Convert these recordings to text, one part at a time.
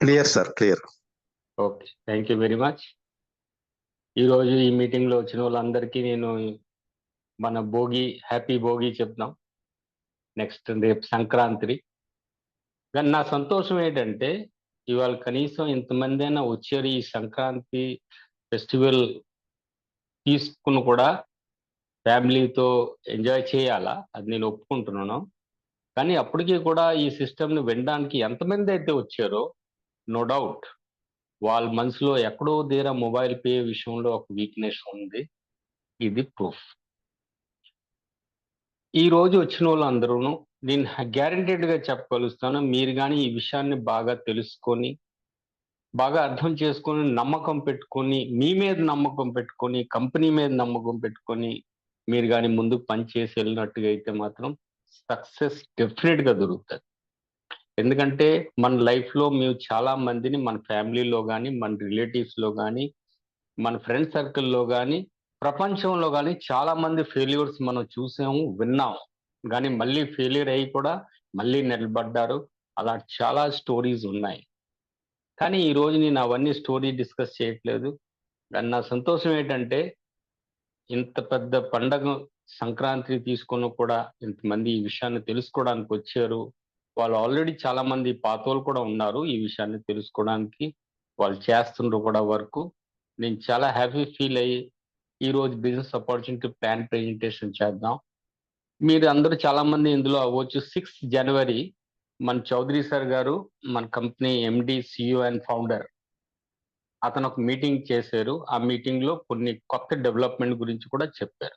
Clear sir, clear. Okay, thank you very much. ఈరోజు ఈ మీటింగ్లో వచ్చిన వాళ్ళందరికీ నేను మన హ్యాపీ భోగి చెప్తాం. నెక్స్ట్ రేపు సంక్రాంతి. కానీ నా సంతోషం ఏంటంటే ఇవాళ కనీసం ఇంతమంది అయినా వచ్చారు ఈ సంక్రాంతి ఫెస్టివల్ తీసుకుని కూడా ఫ్యామిలీతో ఎంజాయ్ చేయాలా, అది నేను ఒప్పుకుంటున్నాను. కానీ అప్పటికీ కూడా ఈ సిస్టమ్ని వినడానికి ఎంతమంది అయితే వచ్చారో నో డౌట్ వాళ్ళ మనసులో ఎక్కడో దగ్గర మొబైల్ పే విషయంలో ఒక వీక్నెస్ ఉంది. ఇది ప్రూఫ్. ఈ రోజు వచ్చిన వాళ్ళందరూ నేను గ్యారంటెడ్గా చెప్పగలుగుతాను, మీరు కానీ ఈ విషయాన్ని బాగా తెలుసుకొని బాగా అర్థం చేసుకొని నమ్మకం పెట్టుకొని మీ మీద నమ్మకం పెట్టుకొని కంపెనీ మీద నమ్మకం పెట్టుకొని మీరు కానీ ముందుకు పనిచేసి వెళ్ళినట్టుగా అయితే మాత్రం సక్సెస్ డెఫినెట్గా దొరుకుతుంది. ఎందుకంటే మన లైఫ్లో మేము చాలా మందిని మన ఫ్యామిలీలో కానీ మన రిలేటివ్స్లో కానీ మన ఫ్రెండ్ సర్కిల్లో కానీ ప్రపంచంలో కానీ చాలా మంది ఫెయిల్యూర్స్ మనం చూసాము, విన్నాము. కానీ మళ్ళీ ఫెయిల్యూర్ అయ్యి కూడా మళ్ళీ నిలబడ్డారు. అలా చాలా స్టోరీస్ ఉన్నాయి. కానీ ఈరోజు నేను అవన్నీ స్టోరీ డిస్కస్ చేయట్లేదు. కానీ నా సంతోషం ఏంటంటే ఇంత పెద్ద పండగ సంక్రాంతి తీసుకుని కూడా ఇంతమంది ఈ విషయాన్ని తెలుసుకోవడానికి వచ్చారు. వాళ్ళు ఆల్రెడీ చాలా మంది పాతోళ్ళు కూడా ఉన్నారు ఈ విషయాన్ని తెలుసుకోవడానికి. వాళ్ళు చేస్తుండ్రు కూడా వర్క్. నేను చాలా హ్యాపీ ఫీల్ అయ్యి ఈరోజు బిజినెస్ ఆపర్చునిటీ ప్లాన్ ప్రెజెంటేషన్ చేద్దాం. మీరు అందరూ చాలా మంది ఇందులో అవ్వచ్చు. 6 జనవరి మన చౌదరి సార్ గారు మన company MD, CEO and founder అతను ఒక మీటింగ్ చేశారు. ఆ మీటింగ్ లో కొన్ని కొత్త డెవలప్మెంట్ గురించి కూడా చెప్పారు.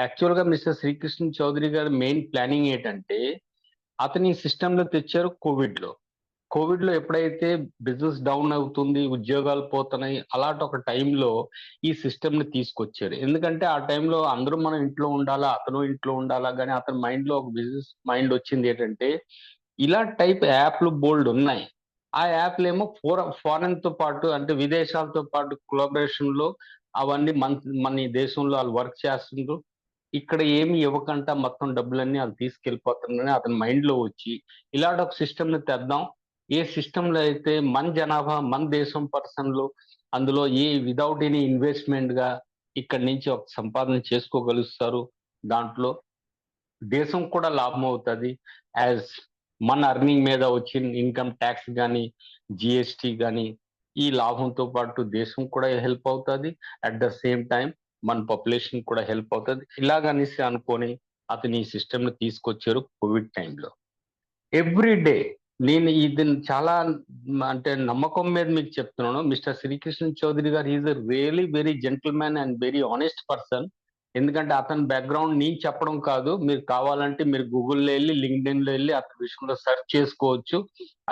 యాక్చువల్ గా మిస్టర్ శ్రీకృష్ణ చౌదరి గారు మెయిన్ ప్లానింగ్ ఏంటంటే అతని సిస్టమ్ లో తెచ్చారు కోవిడ్ లో ఎప్పుడైతే బిజినెస్ డౌన్ అవుతుంది, ఉద్యోగాలు పోతున్నాయి, అలాంటి ఒక టైంలో ఈ సిస్టమ్ ని తీసుకొచ్చారు. ఎందుకంటే ఆ టైంలో అందరూ మనం ఇంట్లో ఉండాలా, అతను ఇంట్లో ఉండాలా, కానీ అతని మైండ్ లో ఒక బిజినెస్ మైండ్ వచ్చింది ఏంటంటే ఇలా టైప్ యాప్లు బోల్డ్ ఉన్నాయి. ఆ యాప్లు ఏమో ఫారెన్ తో పాటు అంటే విదేశాలతో పాటు కొలాబరేషన్ లో అవన్నీ మన దేశంలో వాళ్ళు వర్క్ చేస్తుండ్రు. ఇక్కడ ఏమి ఇవ్వకుండా మొత్తం డబ్బులన్నీ వాళ్ళు తీసుకెళ్ళిపోతున్నారని అతని మైండ్ లో వచ్చి ఇలాంటి ఒక సిస్టమ్ ని తెద్దాం. ఏ సిస్టమ్ లో అయితే మన జనాభా మన దేశం పర్సన్లు అందులో విదౌట్ ఎనీ ఇన్వెస్ట్మెంట్ గా ఇక్కడి నుంచి ఒక సంపాదన చేసుకోగలుగుతారు. దాంట్లో దేశం కూడా లాభం అవుతుంది. యాజ్ మన అర్నింగ్ మీద వచ్చిన ఇన్కమ్ ట్యాక్స్ కానీ జిఎస్టీ కానీ ఈ లాభంతో పాటు దేశం కూడా హెల్ప్ అవుతుంది. అట్ ద సేమ్ టైం మన పాపులేషన్ కూడా హెల్ప్ అవుతుంది. ఇలాగనేసి అనుకొని అతను ఈ సిస్టమ్ ని తీసుకొచ్చారు కోవిడ్ టైంలో. ఎవ్రీ డే నేను ఇది చాలా అంటే నమ్మకం మీద మీకు చెప్తున్నాను. మిస్టర్ శ్రీకృష్ణ చౌదరి గారు is a really very gentlemen and very honest person. ఎందుకంటే అతని బ్యాక్గ్రౌండ్ నేను చెప్పడం కాదు, మీరు కావాలంటే మీరు గూగుల్లో వెళ్ళి లింక్డ్ఇన్ లో వెళ్ళి అతని విషయంలో సెర్చ్ చేసుకోవచ్చు.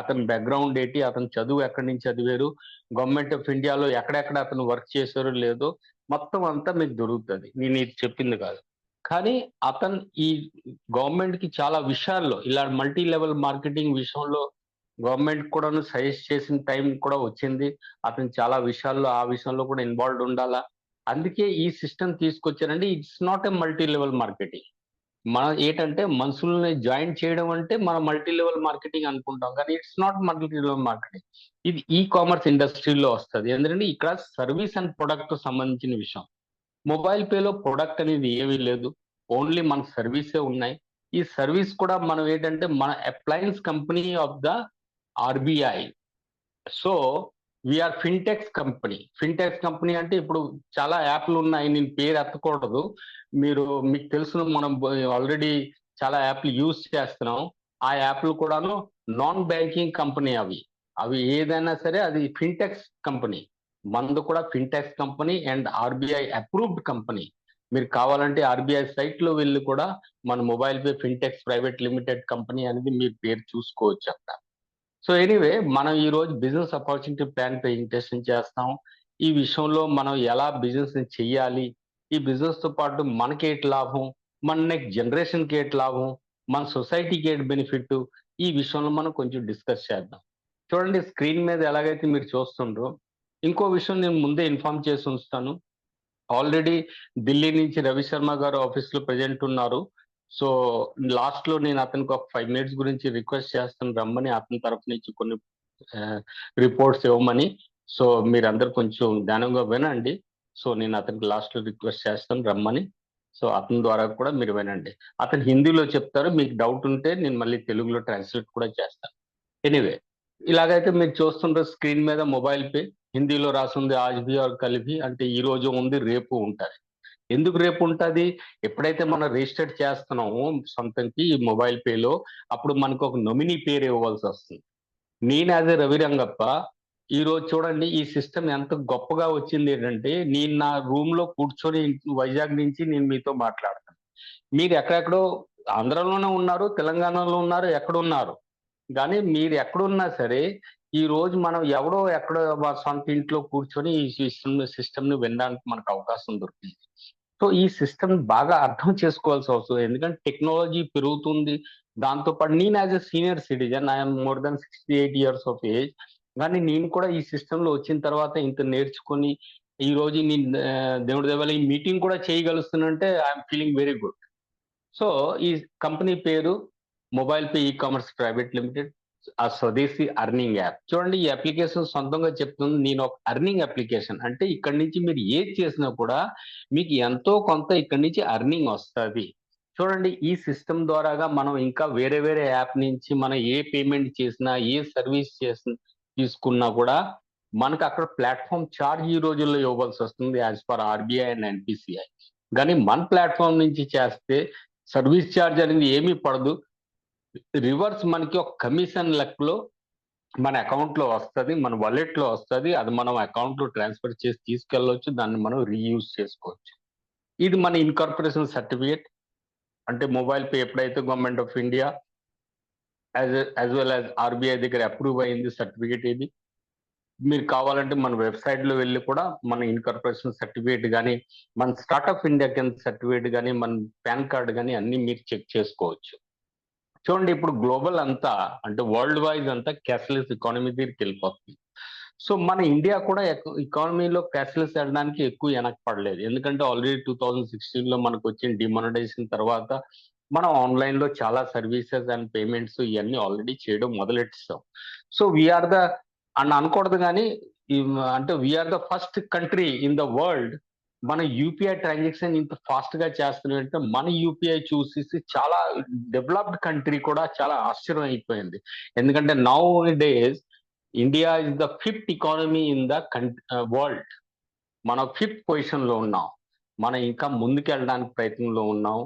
అతని బ్యాక్గ్రౌండ్ ఏంటి, అతని చదువు ఎక్కడి నుంచి చదివారు, గవర్నమెంట్ ఆఫ్ ఇండియాలో ఎక్కడెక్కడ అతను వర్క్ చేశారో లేదో మొత్తం అంతా మీకు దొరుకుతుంది. నేను ఇది చెప్పింది కాదు. కానీ అతను ఈ గవర్నమెంట్ కి చాలా విషయాల్లో ఇలా మల్టీ లెవెల్ మార్కెటింగ్ విషయంలో గవర్నమెంట్ కూడా సజెస్ట్ చేసిన టైం కూడా వచ్చింది. అతను చాలా విషయాల్లో ఆ విషయంలో కూడా ఇన్వాల్వ్ ఉండాలా. అందుకే ఈ సిస్టమ్ తీసుకొచ్చారంటే it's not a multi level marketing. మనం ఏంటంటే మనుషుల్ని జాయిన్ చేయడం అంటే మనం మల్టీ లెవెల్ మార్కెటింగ్ అనుకుంటాం, కానీ it's not multi level marketing. ఇది ఈ కామర్స్ ఇండస్ట్రీలో వస్తుంది. ఎందుకంటే ఇక్కడ సర్వీస్ అండ్ ప్రొడక్ట్ సంబంధించిన విషయం. మొబైల్ పేలో ప్రొడక్ట్ అనేది ఏమీ లేదు, ఓన్లీ మన సర్వీసే ఉన్నాయి. ఈ సర్వీస్ కూడా మనం ఏంటంటే మన appliance company of the RBI. So we are fintechs company అంటే ఇప్పుడు చాలా యాప్లు ఉన్నాయి, నేను పేరు ఎత్తకూడదు. మీకు తెలుసు, మనం ఆల్రెడీ చాలా యాప్లు యూజ్ చేస్తున్నాం. ఆ యాప్లు కూడాను నాన్ బ్యాంకింగ్ కంపెనీ. అవి ఏదైనా సరే అది ఫిన్టెక్స్ కంపెనీ. మనది కూడా fintechs company and RBI approved company. మీరు కావాలంటే ఆర్బిఐ సైట్ లో వెళ్ళి కూడా మన mobile pay fintechs private limited company అనేది మీరు పేరు చూసుకోవచ్చు అక్కడ. సో ఎనీవే, మనం ఈ రోజు బిజినెస్ ఆపర్చునిటీ ప్లాన్ ప్రెజెంటేషన్ చేస్తాం. ఈ విషయంలో మనం ఎలా బిజినెస్ ని చెయ్యాలి, ఈ బిజినెస్ తో పాటు మనకి ఏంటి లాభం, మన నెక్స్ట్ జనరేషన్ కి ఏంటి లాభం, మన సొసైటీకి ఏంటి బెనిఫిట్, ఈ విషయంలో మనం కొంచెం డిస్కస్ చేద్దాం. చూడండి, స్క్రీన్ మీద ఎలాగైతే మీరు చూస్తుండ్రో, ఇంకో విషయం నేను ముందే ఇన్ఫార్మ్ చేసి ఉంచుతాను. ఆల్రెడీ ఢిల్లీ నుంచి రవి శర్మ గారు ఆఫీస్ లో ప్రెజెంట్ ఉన్నారు. సో లాస్ట్ లో నేను అతనికి ఒక 5 minutes గురించి రిక్వెస్ట్ చేస్తాను రమ్మని. అతని తరఫు నుంచి కొన్ని రిపోర్ట్స్ ఇవ్వమని. సో మీరందరూ కొంచెం ధ్యానంగా వినండి. సో నేను అతనికి లాస్ట్లో రిక్వెస్ట్ చేస్తాను రమ్మని. సో అతని ద్వారా కూడా మీరు వినండి. అతను హిందీలో చెప్తారు. మీకు డౌట్ ఉంటే నేను మళ్ళీ తెలుగులో ట్రాన్స్లేట్ కూడా చేస్తాను. ఎనీవే, ఇలాగైతే మీరు చూస్తుంటారు స్క్రీన్ మీద మొబైల్ పే హిందీలో రాసుంది ఆజ్ భీ ఔర్ కల్ భీ, అంటే ఈ రోజు ఉంది రేపు ఉంటది. ఎందుకు రేపు ఉంటది? ఎప్పుడైతే మనం రిజిస్టర్ చేస్తున్నామో సొంతంకి ఈ మొబైల్ పేలో, అప్పుడు మనకు ఒక నొమినీ పేరు ఇవ్వాల్సి వస్తుంది. నేను యాజ్ ఎ రవి రంగప్ప ఈ రోజు చూడండి ఈ సిస్టమ్ ఎంత గొప్పగా వచ్చింది ఏంటంటే, నేను నా రూమ్ లో కూర్చొని వైజాగ్ నుంచి నేను మీతో మాట్లాడతాను. మీరు ఎక్కడెక్కడో ఆంధ్రలోనే ఉన్నారు, తెలంగాణలో ఉన్నారు, ఎక్కడున్నారు. కానీ మీరు ఎక్కడున్నా సరే, ఈ రోజు మనం ఎవడో ఎక్కడో మా సొంత ఇంట్లో కూర్చొని ఈ సిస్టమ్‌ని వినడానికి మనకు అవకాశం దొరికింది. సో, ఈ సిస్టమ్ బాగా అర్థం చేసుకోవాల్సిన అవసరం. ఎందుకంటే టెక్నాలజీ పెరుగుతుంది. దాంతో పాటు నేను as a senior citizen I am more than 68 years of age. కానీ నేను కూడా ఈ సిస్టమ్‌లో వచ్చిన తర్వాత ఇంత నేర్చుకొని, ఈ రోజు నేను దేవుడి దయ వల్ల ఈ మీటింగ్ కూడా చేయగలుగుతున్నానంటే I am feeling very good. So, ఈ కంపెనీ పేరు mobile pay e-commerce private limited. ఆ స్వదేశీ అర్నింగ్ యాప్. చూడండి ఈ అప్లికేషన్ సొంతంగా చెప్తుంది. నేను ఒక అర్నింగ్ అప్లికేషన్. అంటే ఇక్కడి నుంచి మీరు ఏది చేసినా కూడా మీకు ఎంతో కొంత ఇక్కడి నుంచి అర్నింగ్ వస్తది. చూడండి ఈ సిస్టమ్ ద్వారాగా మనం ఇంకా వేరే వేరే యాప్ నుంచి మనం ఏ పేమెంట్ చేసినా, ఏ సర్వీస్ తీసుకున్నా కూడా మనకు అక్కడ ప్లాట్‌ఫార్మ్ చార్జ్ ఈ రోజుల్లో ఇవ్వాల్సొస్తుంది as per RBI and NPCI. గానీ మన ప్లాట్‌ఫార్మ్ నుంచి చేస్తే సర్వీస్ చార్జ్ అనేది ఏమీ పడదు. రివర్స్ మనకి ఒక కమిషన్ లెక్కలో మన అకౌంట్‌లో వస్తది. మన వాలెట్‌లో వస్తది. అది మనం అకౌంట్‌లో ట్రాన్స్‌ఫర్ చేసి తీసుకెళ్ళొచ్చు. దాన్ని మనం రీయూజ్ చేసుకోవచ్చు. ఇది మన ఇన్కార్పొరేషన్ సర్టిఫికేట్. అంటే మొబైల్ పే ఎప్పుడైతే government of India as well as RBI దగ్గర అప్రూవ్ అయింది సర్టిఫికేట్ ఇది. మీరు కావాలంటే మన వెబ్‌సైట్‌లో వెళ్లి కూడా మన ఇన్కార్పొరేషన్ సర్టిఫికేట్ గాని, మన స్టార్టప్ ఇండియా కింద సర్టిఫికేట్ గాని, మన పాన్ కార్డ్ గాని అన్నీ మీరు చెక్ చేసుకోవచ్చు. చూడండి ఇప్పుడు గ్లోబల్ అంతా అంటే వరల్డ్ వైజ్ అంతా క్యాష్‌లెస్ ఎకానమీ దగ్గరికెళ్ళిపోతుంది. సో, మన ఇండియా కూడా ఎకానమీలో క్యాష్‌లెస్ వెళ్ళడానికి ఎక్కువ వెనకపడలేదు. ఎందుకంటే ఆల్రెడీ 2016లో మనకొచ్చిన డిమానిటైజేషన్ తర్వాత మనం ఆన్‌లైన్‌లో చాలా సర్వీసెస్ అండ్ పేమెంట్స్ ఇయన్నీ ఆల్రెడీ చేయడం మొదలెట్టేసాం. సో, వి ఆర్ ద అని అనకూడదు గానీ, అంటే we are the first country in the world మన యూపీఐ ట్రాన్సాక్షన్ ఇంత ఫాస్ట్‌గా చేస్తున్నామంటే, మన యూపీఐ చూసేసి చాలా డెవలప్డ్ కంట్రీ కూడా చాలా ఆశ్చర్యం అయిపోయింది. ఎందుకంటే now days India is the fifth economy in the world. మనం ఫిఫ్త్ పొజిషన్‌లో ఉన్నాం. మనం ఇంకా ముందుకెళ్ళడానికి ప్రయత్నంలో ఉన్నాం.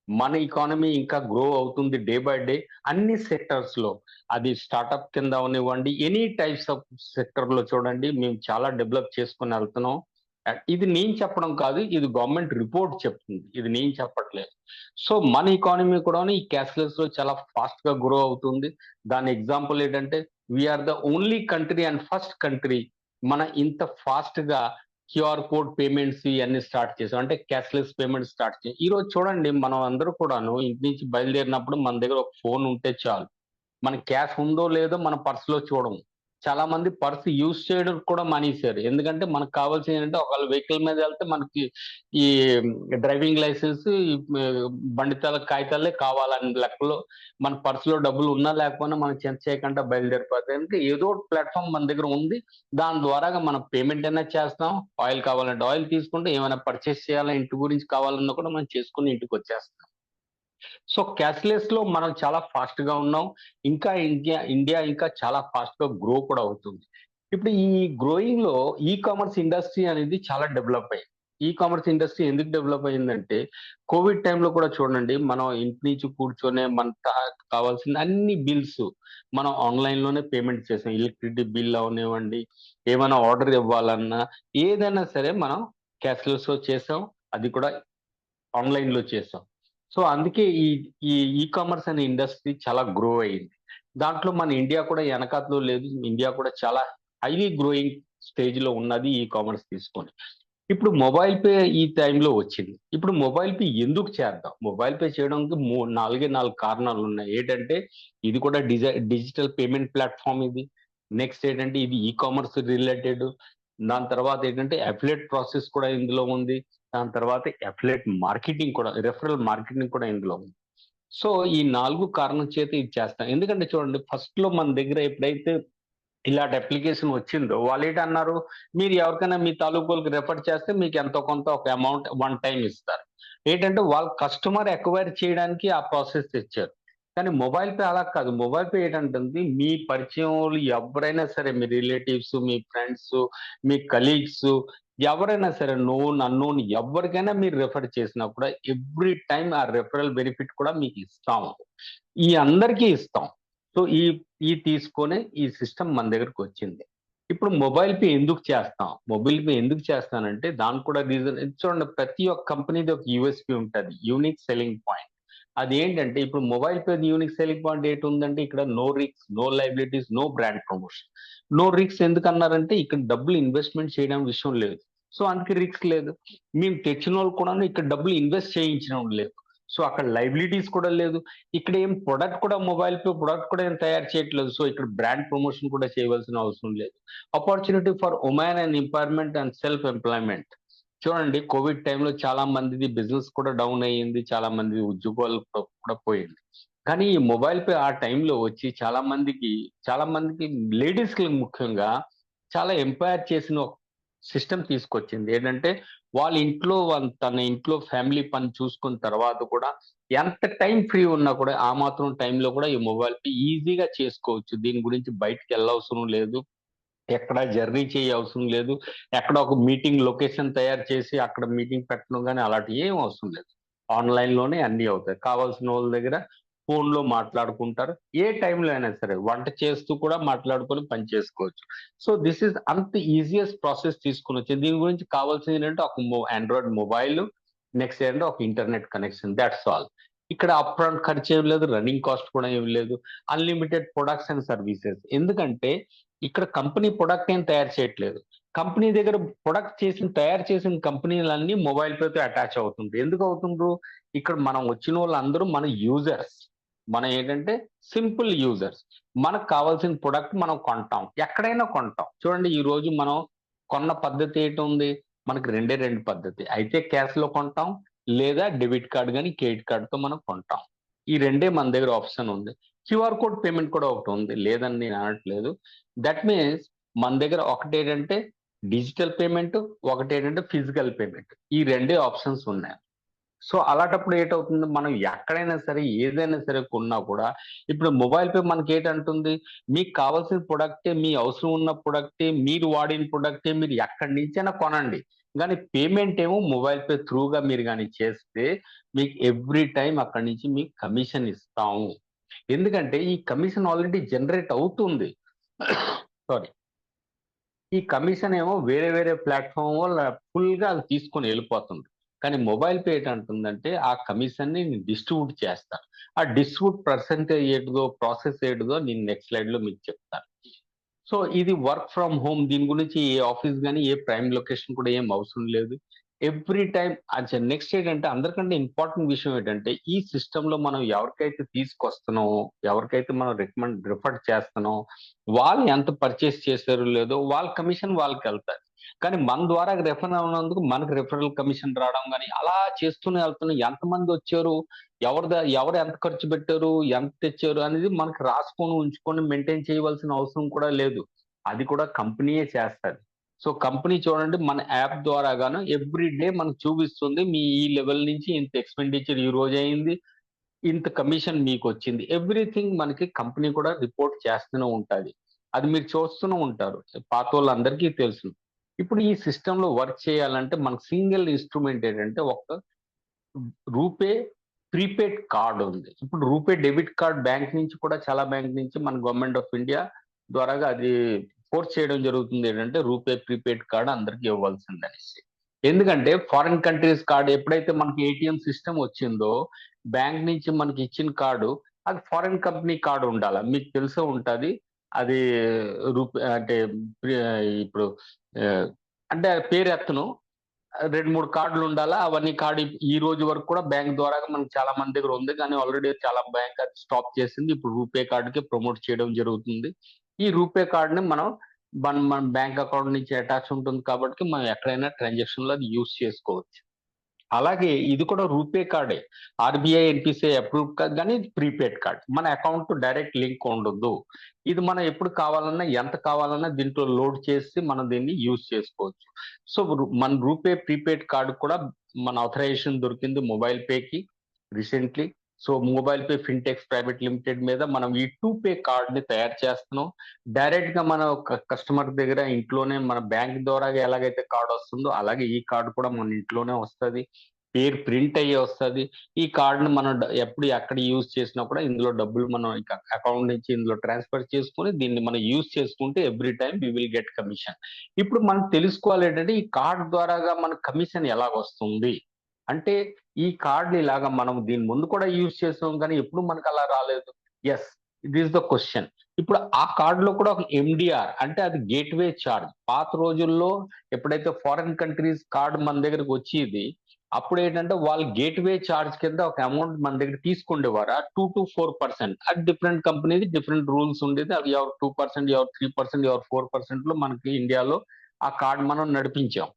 మన ఎకానమీ ఇంకా గ్రో అవుతుంది డే బై డే అన్ని సెక్టర్స్‌లో. అది స్టార్టప్ కింద అవనివ్వండి, ఎనీ టైప్స్ ఆఫ్ సెక్టర్‌లో చూడండి మేము చాలా డెవలప్ చేసుకొని ఎళ్తున్నాం. ఇది నేను చెప్పడం కాదు. ఇది గవర్నమెంట్ రిపోర్ట్ చెప్తుంది. ఇది నేను చెప్పట్లేదు. సో, మన ఎకానమీ కూడాను ఈ క్యాష్‌లెస్‌లో చాలా ఫాస్ట్‌గా గ్రో అవుతుంది. దాని ఎగ్జాంపుల్ ఏంటంటే, we are the only country and first country మన ఇంత ఫాస్ట్‌గా క్యూఆర్ కోడ్ పేమెంట్స్ ఇయన్నీ స్టార్ట్ చేసాం. అంటే క్యాష్‌లెస్ పేమెంట్స్ స్టార్ట్ చేసాం. ఈరోజు చూడండి మనం అందరూ కూడాను ఇంటి నుంచి బయలుదేరినప్పుడు మన దగ్గర ఒక ఫోన్ ఉంటే చాలు. మనకి క్యాష్ ఉందో లేదో మన పర్స్‌లో చూడము. చాలా మంది పర్స్ యూజ్ చేయడం కూడా మానేశారు. ఎందుకంటే మనకు కావాల్సింది ఏంటంటే ఒకవేళ వెహికల్ మీద వెళ్తే మనకి ఈ డ్రైవింగ్ లైసెన్స్, ఈ బండి కాగితాలే కావాలనే లెక్కలో మన పర్స్‌లో డబ్బులు ఉన్నా లేకపోయినా మనం చింత చేయకుండా బయలుదేరిపోతాం. అంటే ఏదో ఒక ప్లాట్‌ఫార్మ్ మన దగ్గర ఉంది. దాని ద్వారాగా మనం పేమెంట్ అయినా చేస్తాం. ఆయిల్ కావాలంటే ఆయిల్ తీసుకుంటే ఏమైనా పర్చేస్ చేయాలా ఇంటి గురించి కావాలన్నా కూడా మనం చేసుకొని ఇంటికొచ్చేస్తాం. సో, క్యాష్‌లెస్‌లో మనం చాలా ఫాస్ట్‌గా ఉన్నాం. ఇంకా ఇండియా ఇంకా చాలా ఫాస్ట్‌గా గ్రో కూడా అవుతుంది. ఇప్పుడు ఈ గ్రోయింగ్‌లో ఈ-కామర్స్ ఇండస్ట్రీ అనేది చాలా డెవలప్ అయింది. ఈ-కామర్స్ ఇండస్ట్రీ ఎందుకు డెవలప్ అయిందంటే, కోవిడ్ టైమ్‌లో కూడా చూడండి మనం ఇంటి నుంచి కూర్చొనే మనకు కావాల్సిన అన్ని బిల్స్ మనం ఆన్‌లైన్‌లోనే పేమెంట్ చేసాం. ఎలక్ట్రిసిటీ బిల్ అవ్వనివ్వండి, ఏమైనా ఆర్డర్ ఇవ్వాలన్నా, ఏదైనా సరే మనం క్యాష్‌లెస్‌లో చేసాం. అది కూడా ఆన్‌లైన్‌లో చేసాం. సో, అందుకే ఈ ఈ ఈ-కామర్స్ అనే ఇండస్ట్రీ చాలా గ్రో అయింది. దాంట్లో మన ఇండియా కూడా ఎనకాతలో లేదు. ఇండియా కూడా చాలా హైలీ గ్రోయింగ్ స్టేజ్‌లో ఉన్నది ఈ-కామర్స్ తీసుకొని. ఇప్పుడు మొబైల్ పే ఈ టైంలో వచ్చింది. ఇప్పుడు మొబైల్ పే ఎందుకు చేద్దాం? మొబైల్ పే చేయడానికి 4 కారణాలున్నాయి. ఏటంటే ఇది కూడా డిజిటల్ పేమెంట్ ప్లాట్‌ఫార్మ్ ఇది. నెక్స్ట్ ఏంటంటే ఇది ఈ-కామర్స్ రిలేటెడ్. దాని తర్వాత ఏంటంటే అఫిలియేట్ ప్రాసెస్ కూడా ఇందులో ఉంది. దాని తర్వాత అఫిలియేట్ మార్కెటింగ్ కూడా రిఫరల్ మార్కెటింగ్ కూడా ఇందులో ఉంది. సో, ఈ 4 కారణం చేత ఇది చేస్తాం. ఎందుకంటే చూడండి ఫస్ట్‌లో మన దగ్గర ఎప్పుడైతే ఇలాంటి అప్లికేషన్ వచ్చిందో వాళ్ళేంటన్నారు, మీరు ఎవరికైనా మీ తాలూకోలకి రిఫర్ చేస్తే మీకు ఎంతో కొంత ఒక అమౌంట్ వన్ టైమ్ ఇస్తారు. ఏంటంటే వాళ్ళు కస్టమర్ అక్వైర్ చేయడానికి ఆ ప్రాసెస్ తెచ్చారు. కానీ మొబైల్ పే అలా కాదు. మొబైల్ పే ఏంటంటుంది, మీ పరిచయంలోళ్ళు ఎవ్వరైనా సరే, మీ రిలేటివ్స్, మీ ఫ్రెండ్స్, మీ కలీగ్స్ ఎవరైనా సరే నోన్, అన్నోన్ ఎవ్వరికైనా మీరు రిఫర్ చేసినా కూడా ఎవ్రీ టైమ్ ఆ రిఫరల్ బెనిఫిట్ కూడా మీకు ఇస్తాము. ఈ అందరికీ ఇస్తాం. సో, ఈ తీసుకొనే ఈ సిస్టమ్ మన దగ్గరకొచ్చింది. ఇప్పుడు మొబైల్ పే ఎందుకు చేస్తాం? మొబైల్ పే ఎందుకు చేస్తానంటే దానికి కూడా రీజన్ చూడండి, ప్రతి ఒక్క కంపెనీది ఒక యూఎస్‌పీ ఉంటది. Unique selling point. అదేంటంటే ఇప్పుడు మొబైల్ పేది యూనిక్ సెల్లింగ్ పాయింట్ ఏటుందంటే ఇక్కడ no risk, no liabilities, no brand promotion. No risk ఎందుకన్నారంటే ఇక్కడ డబ్బులు ఇన్వెస్ట్‌మెంట్ చేయడం విషయం లేదు. సో, అందుకే రిస్క్ లేదు. మేము తెచ్చినోళ్ళు కూడాను ఇక్కడ డబ్బులు ఇన్వెస్ట్ చేయించడం లేదు. సో, అక్కడ లయబిలిటీస్ కూడా లేదు. ఇక్కడ ఏం ప్రొడక్ట్ కూడా మొబైల్ పే ప్రొడక్ట్ కూడా ఏం తయారు చేయట్లేదు. సో, ఇక్కడ బ్రాండ్ ప్రమోషన్ కూడా చేయవలసిన అవసరం లేదు. Opportunity for women and empowerment and self employment. చూడండి, కోవిడ్ టైమ్‌లో చాలా మందిది బిజినెస్ కూడా డౌన్ అయ్యింది. చాలా మంది ఉద్యోగాలు కూడా పోయింది. కానీ ఈ మొబైల్ పే ఆ టైమ్‌లో వచ్చి చాలా మందికి లేడీస్‌కి ముఖ్యంగా చాలా ఎంపవర్ చేసిన ఒక సిస్టమ్ తీసుకొచ్చింది. ఏంటంటే తన ఇంట్లో ఫ్యామిలీ పని చూసుకున్న తర్వాత కూడా ఎంత టైం ఫ్రీ ఉన్నా కూడా ఆ మాత్రం టైంలో కూడా ఈ మొబైల్ పే ఈజీగా చేసుకోవచ్చు. దీని గురించి బయటికెళ్ళవసరం లేదు. ఎక్కడ జర్నీ చేయవసరం లేదు. ఎక్కడ ఒక మీటింగ్ లొకేషన్ తయారు చేసి అక్కడ మీటింగ్ పెట్టడం గాని అలాంటివి ఏం అవసరం లేదు. ఆన్‌లైన్‌లోనే అన్నీ అవుతాయి. కావాల్సిన వాళ్ళ దగ్గర ఫోన్‌లో మాట్లాడుకుంటారు. ఏ టైంలో అయినా సరే వంట చేస్తూ కూడా మాట్లాడుకొని పని చేసుకోవచ్చు. సో, థిస్ ఈస్ అంత ఈజియెస్ట్ ప్రాసెస్ తీసుకొనొచ్చింది. దీని గురించి కావాల్సిందేంటంటే ఒక ఆండ్రాయిడ్ మొబైల్, నెక్స్ట్ ఏంటంటే ఒక ఇంటర్నెట్ కనెక్షన్, థాట్స్ ఆల్. ఇక్కడ అప్ ఫ్రంట్ ఖర్చేం లేదు. రన్నింగ్ కాస్ట్ కూడా ఏమి లేదు. Unlimited products and services. ఎందుకంటే ఇక్కడ కంపెనీ ప్రొడక్ట్ ఏం తయారు చేయట్లేదు. కంపెనీ దగ్గర తయారు చేసిన కంపెనీలన్నీ మొబైల్ పేతో అటాచ్ అవుతుంటాయి. ఎందుకు అవుతుండ్రు? ఇక్కడ మనం వచ్చినోళ్ళందరూ మన యూజర్స్. మనం ఏంటంటే సింపుల్ యూజర్స్. మనకు కావాల్సిన ప్రొడక్ట్ మనం కొంటాం. ఎక్కడైనా కొంటాం. చూడండి, ఈరోజు మనం కొన్న పద్ధతి ఏటుంది? మనకు రెండే 2 పద్ధతి. అయితే క్యాష్‌లో కొంటాం. లేదా డెబిట్ కార్డ్ గాని, క్రెడిట్ కార్డ్‌తో మనం కొంటాం. ఈ రెండే మన దగ్గర ఆప్షన్ ఉంది. క్యూఆర్ కోడ్ పేమెంట్ కూడా ఒకటుంది. లేదని నేను అనట్లేదు. దట్ మీన్స్ మన దగ్గర ఒకటేంటంటే డిజిటల్ పేమెంట్, ఒకటేంటంటే ఫిజికల్ పేమెంట్. ఈ రెండే ఆప్షన్స్ ఉన్నాయి. సో, అలాటప్పుడు ఏటవుతుంది, మనం ఎక్కడైనా సరే, ఏదైనా సరే కొన్నా కూడా ఇప్పుడు మొబైల్ పే మనకేటంటుంది, మీకు కావాల్సిన ప్రొడక్టే, మీ అవసరం ఉన్న ప్రొడక్టే, మీరు వాడిన ప్రొడక్టే మీరు ఎక్కడి నుంచైనా కొనండి. గానీ పేమెంట్ ఏమో మొబైల్ పే త్రూగా మీరు గాని చేస్తే మీకు ఎవ్రీ టైమ్ అక్కడి నుంచి మీకు కమిషన్ ఇస్తాము. ఎందుకంటే ఈ కమిషన్ ఆల్రెడీ జనరేట్ అవుతుంది. సారీ. ఈ కమిషన్ ఏమో వేరే వేరే ప్లాట్‌ఫార్మ్ వల్ల ఫుల్‌గా అది తీసుకొని ఎళ్ళిపోతుంది. కానీ మొబైల్ పే ఏటంటుందంటే ఆ కమిషన్‌ని నేను డిస్ట్రిబ్యూట్ చేస్తా. ఆ డిస్ట్రిబ్యూట్ పర్సెంటేజ్ ఏంటిదో, ప్రాసెస్ ఏంటిదో నేను నెక్స్ట్ స్లైడ్‌లో మీకు చెప్తాను. సో, ఇది వర్క్ ఫ్రమ్ హోమ్. దీని గురించి ఏ ఆఫీస్ గాని, ఏ ప్రైమ్ లొకేషన్ కూడా ఏం అవసరం లేదు. ఎవ్రీ టైమ్ నెక్స్ట్ ఏంటంటే అందరికంటే ఇంపార్టెంట్ విషయం ఏంటంటే, ఈ సిస్టమ్‌లో మనం ఎవరికైతే తీసుకొస్తున్నామో, ఎవరికైతే మనం రిఫర్ చేస్తున్నామో, వాళ్ళు ఎంత పర్చేస్ చేశారో లేదో వాళ్ళ కమిషన్ వాళ్ళకెళ్తాది. కానీ మన ద్వారా రిఫర్ అవునందుకు మనకు రిఫరల్ కమిషన్ రావడం గాని, అలా చేస్తూనే వెళ్తున్నాం. ఎంతమందొచ్చారు, ఎవరు ఎంత ఖర్చు పెట్టారు, ఎంత తెచ్చారు అనేది మనకు రాసుకొని, ఉంచుకొని మెయింటైన్ చేయవలసిన అవసరం కూడా లేదు. అది కూడా కంపెనీయే చేస్తది. సో, కంపెనీ చూడండి మన యాప్ ద్వారా గాను ఎవ్రీ డే మనకు చూపిస్తుంది. మీ ఈ లెవెల్ నుంచి ఇంత ఎక్స్‌పెండిచర్ ఈ రోజయింది. ఇంత కమిషన్ మీకొచ్చింది. ఎవ్రీథింగ్ మనకి కంపెనీ కూడా రిపోర్ట్ చేస్తూనే ఉంటది. అది మీరు చూస్తూనే ఉంటారు. పాతోళ్ళందరికీ తెలుసు. ఇప్పుడు ఈ సిస్టమ్‌లో వర్క్ చేయాలంటే మనకు సింగిల్ ఇన్‌స్ట్రుమెంట్ ఏంటంటే ఒక రూపే ప్రీపెయిడ్ కార్డ్ ఉంది. ఇప్పుడు రూపే డెబిట్ కార్డ్ బ్యాంక్ నుంచి కూడా చాలా బ్యాంక్ నుంచి మన గవర్నమెంట్ ఆఫ్ ఇండియా ద్వారాగా అది ఫోర్స్ చేయడం జరుగుతుంది. ఏంటంటే రూపే ప్రీపెయిడ్ కార్డ్ అందరికి ఇవ్వాల్సిందనేసి. ఎందుకంటే ఫారిన్ కంట్రీస్ కార్డ్ ఎప్పుడైతే మనకి ఏటీఎం సిస్టమ్ వచ్చిందో, బ్యాంక్ నుంచి మనకి ఇచ్చిన కార్డు అది ఫారిన్ కంపెనీ కార్డ్ ఉండాల. మీకు తెలిసే ఉంటది. అది అంటే ఇప్పుడు ఆహ్, అంటే పేరెత్తను. 2, 3 కార్డులుండాలా. అవన్నీ ఈ రోజు వరకు కూడా బ్యాంక్ ద్వారాగా మనకు చాలా మంది దగ్గర ఉంది. కానీ ఆల్రెడీ చాలా బ్యాంక్ అది స్టాప్ చేసింది. ఇప్పుడు రూపే కార్డ్‌కే ప్రమోట్ చేయడం జరుగుతుంది. ఈ రూపే కార్డ్‌ని మనం మన బ్యాంక్ అకౌంట్ నుంచి అటాచ్ ఉంటుంది కాబట్టి మనం ఎక్కడైనా ట్రాన్సాక్షన్‌లో అది యూజ్ చేసుకోవచ్చు. అలాగే ఇది కూడా రూపే కార్డే. ఆర్బీఐ, ఎన్పిసిఐ అప్రూవ్ కాదు, కానీ ఇది ప్రీపెయిడ్ కార్డ్. మన అకౌంట్ డైరెక్ట్ లింక్ ఉండదు. ఇది మనం ఎప్పుడు కావాలన్నా, ఎంత కావాలన్నా దీంట్లో లోడ్ చేసి మనం దీన్ని యూజ్ చేసుకోవచ్చు. సో మన రూపే ప్రీపెయిడ్ కార్డు కూడా మన ఆథరైజేషన్ దొరికింది మొబైల్ పేకి recently. So mobile pay fintechs private limited మీద మనం ఈ 2Pay కార్డ్ ని తయారు చేస్తున్నాం. డైరెక్ట్ గా మన కస్టమర్ దగ్గర ఇంట్లోనే మన బ్యాంక్ ద్వారా ఎలాగైతే కార్డ్ వస్తుందో అలాగే ఈ కార్డు కూడా మన ఇంట్లోనే వస్తుంది. పేరు ప్రింట్ అయ్యి వస్తుంది. ఈ కార్డును మనం ఎప్పుడు ఎక్కడ యూజ్ చేసినా కూడా ఇందులో డబ్బులు మనం అకౌంట్ నుంచి ఇందులో ట్రాన్స్ఫర్ చేసుకుని దీన్ని మనం యూజ్ చేసుకుంటే every time we will get commission. ఇప్పుడు మనం తెలుసుకోవాలి ఏంటంటే ఈ కార్డ్ ద్వారాగా మన కమిషన్ ఎలాగ వస్తుంది అంటే, ఈ కార్డ్ ఇలాగా మనం దీని ముందు కూడా యూజ్ చేసాం కానీ ఎప్పుడు మనకు అలా రాలేదు. Yes, it is the question. ఇప్పుడు ఆ కార్డ్ లో కూడా ఒక ఎండిఆర్ అంటే అది గేట్వే చార్జ్. పాత రోజుల్లో ఎప్పుడైతే ఫారిన్ కంట్రీస్ కార్డ్ మన దగ్గరకు వచ్చేది, అప్పుడు ఏంటంటే వాళ్ళు గేట్వే చార్జ్ కింద ఒక అమౌంట్ మన దగ్గర తీసుకుండేవారు. 2 to 4%. అది డిఫరెంట్ కంపెనీది డిఫరెంట్ రూల్స్ ఉండేది. అవి ఎవరు 2%, ఎవరు 3%, ఎవరు 4% లో మనకి ఇండియాలో ఆ కార్డ్ మనం నడిపించాం.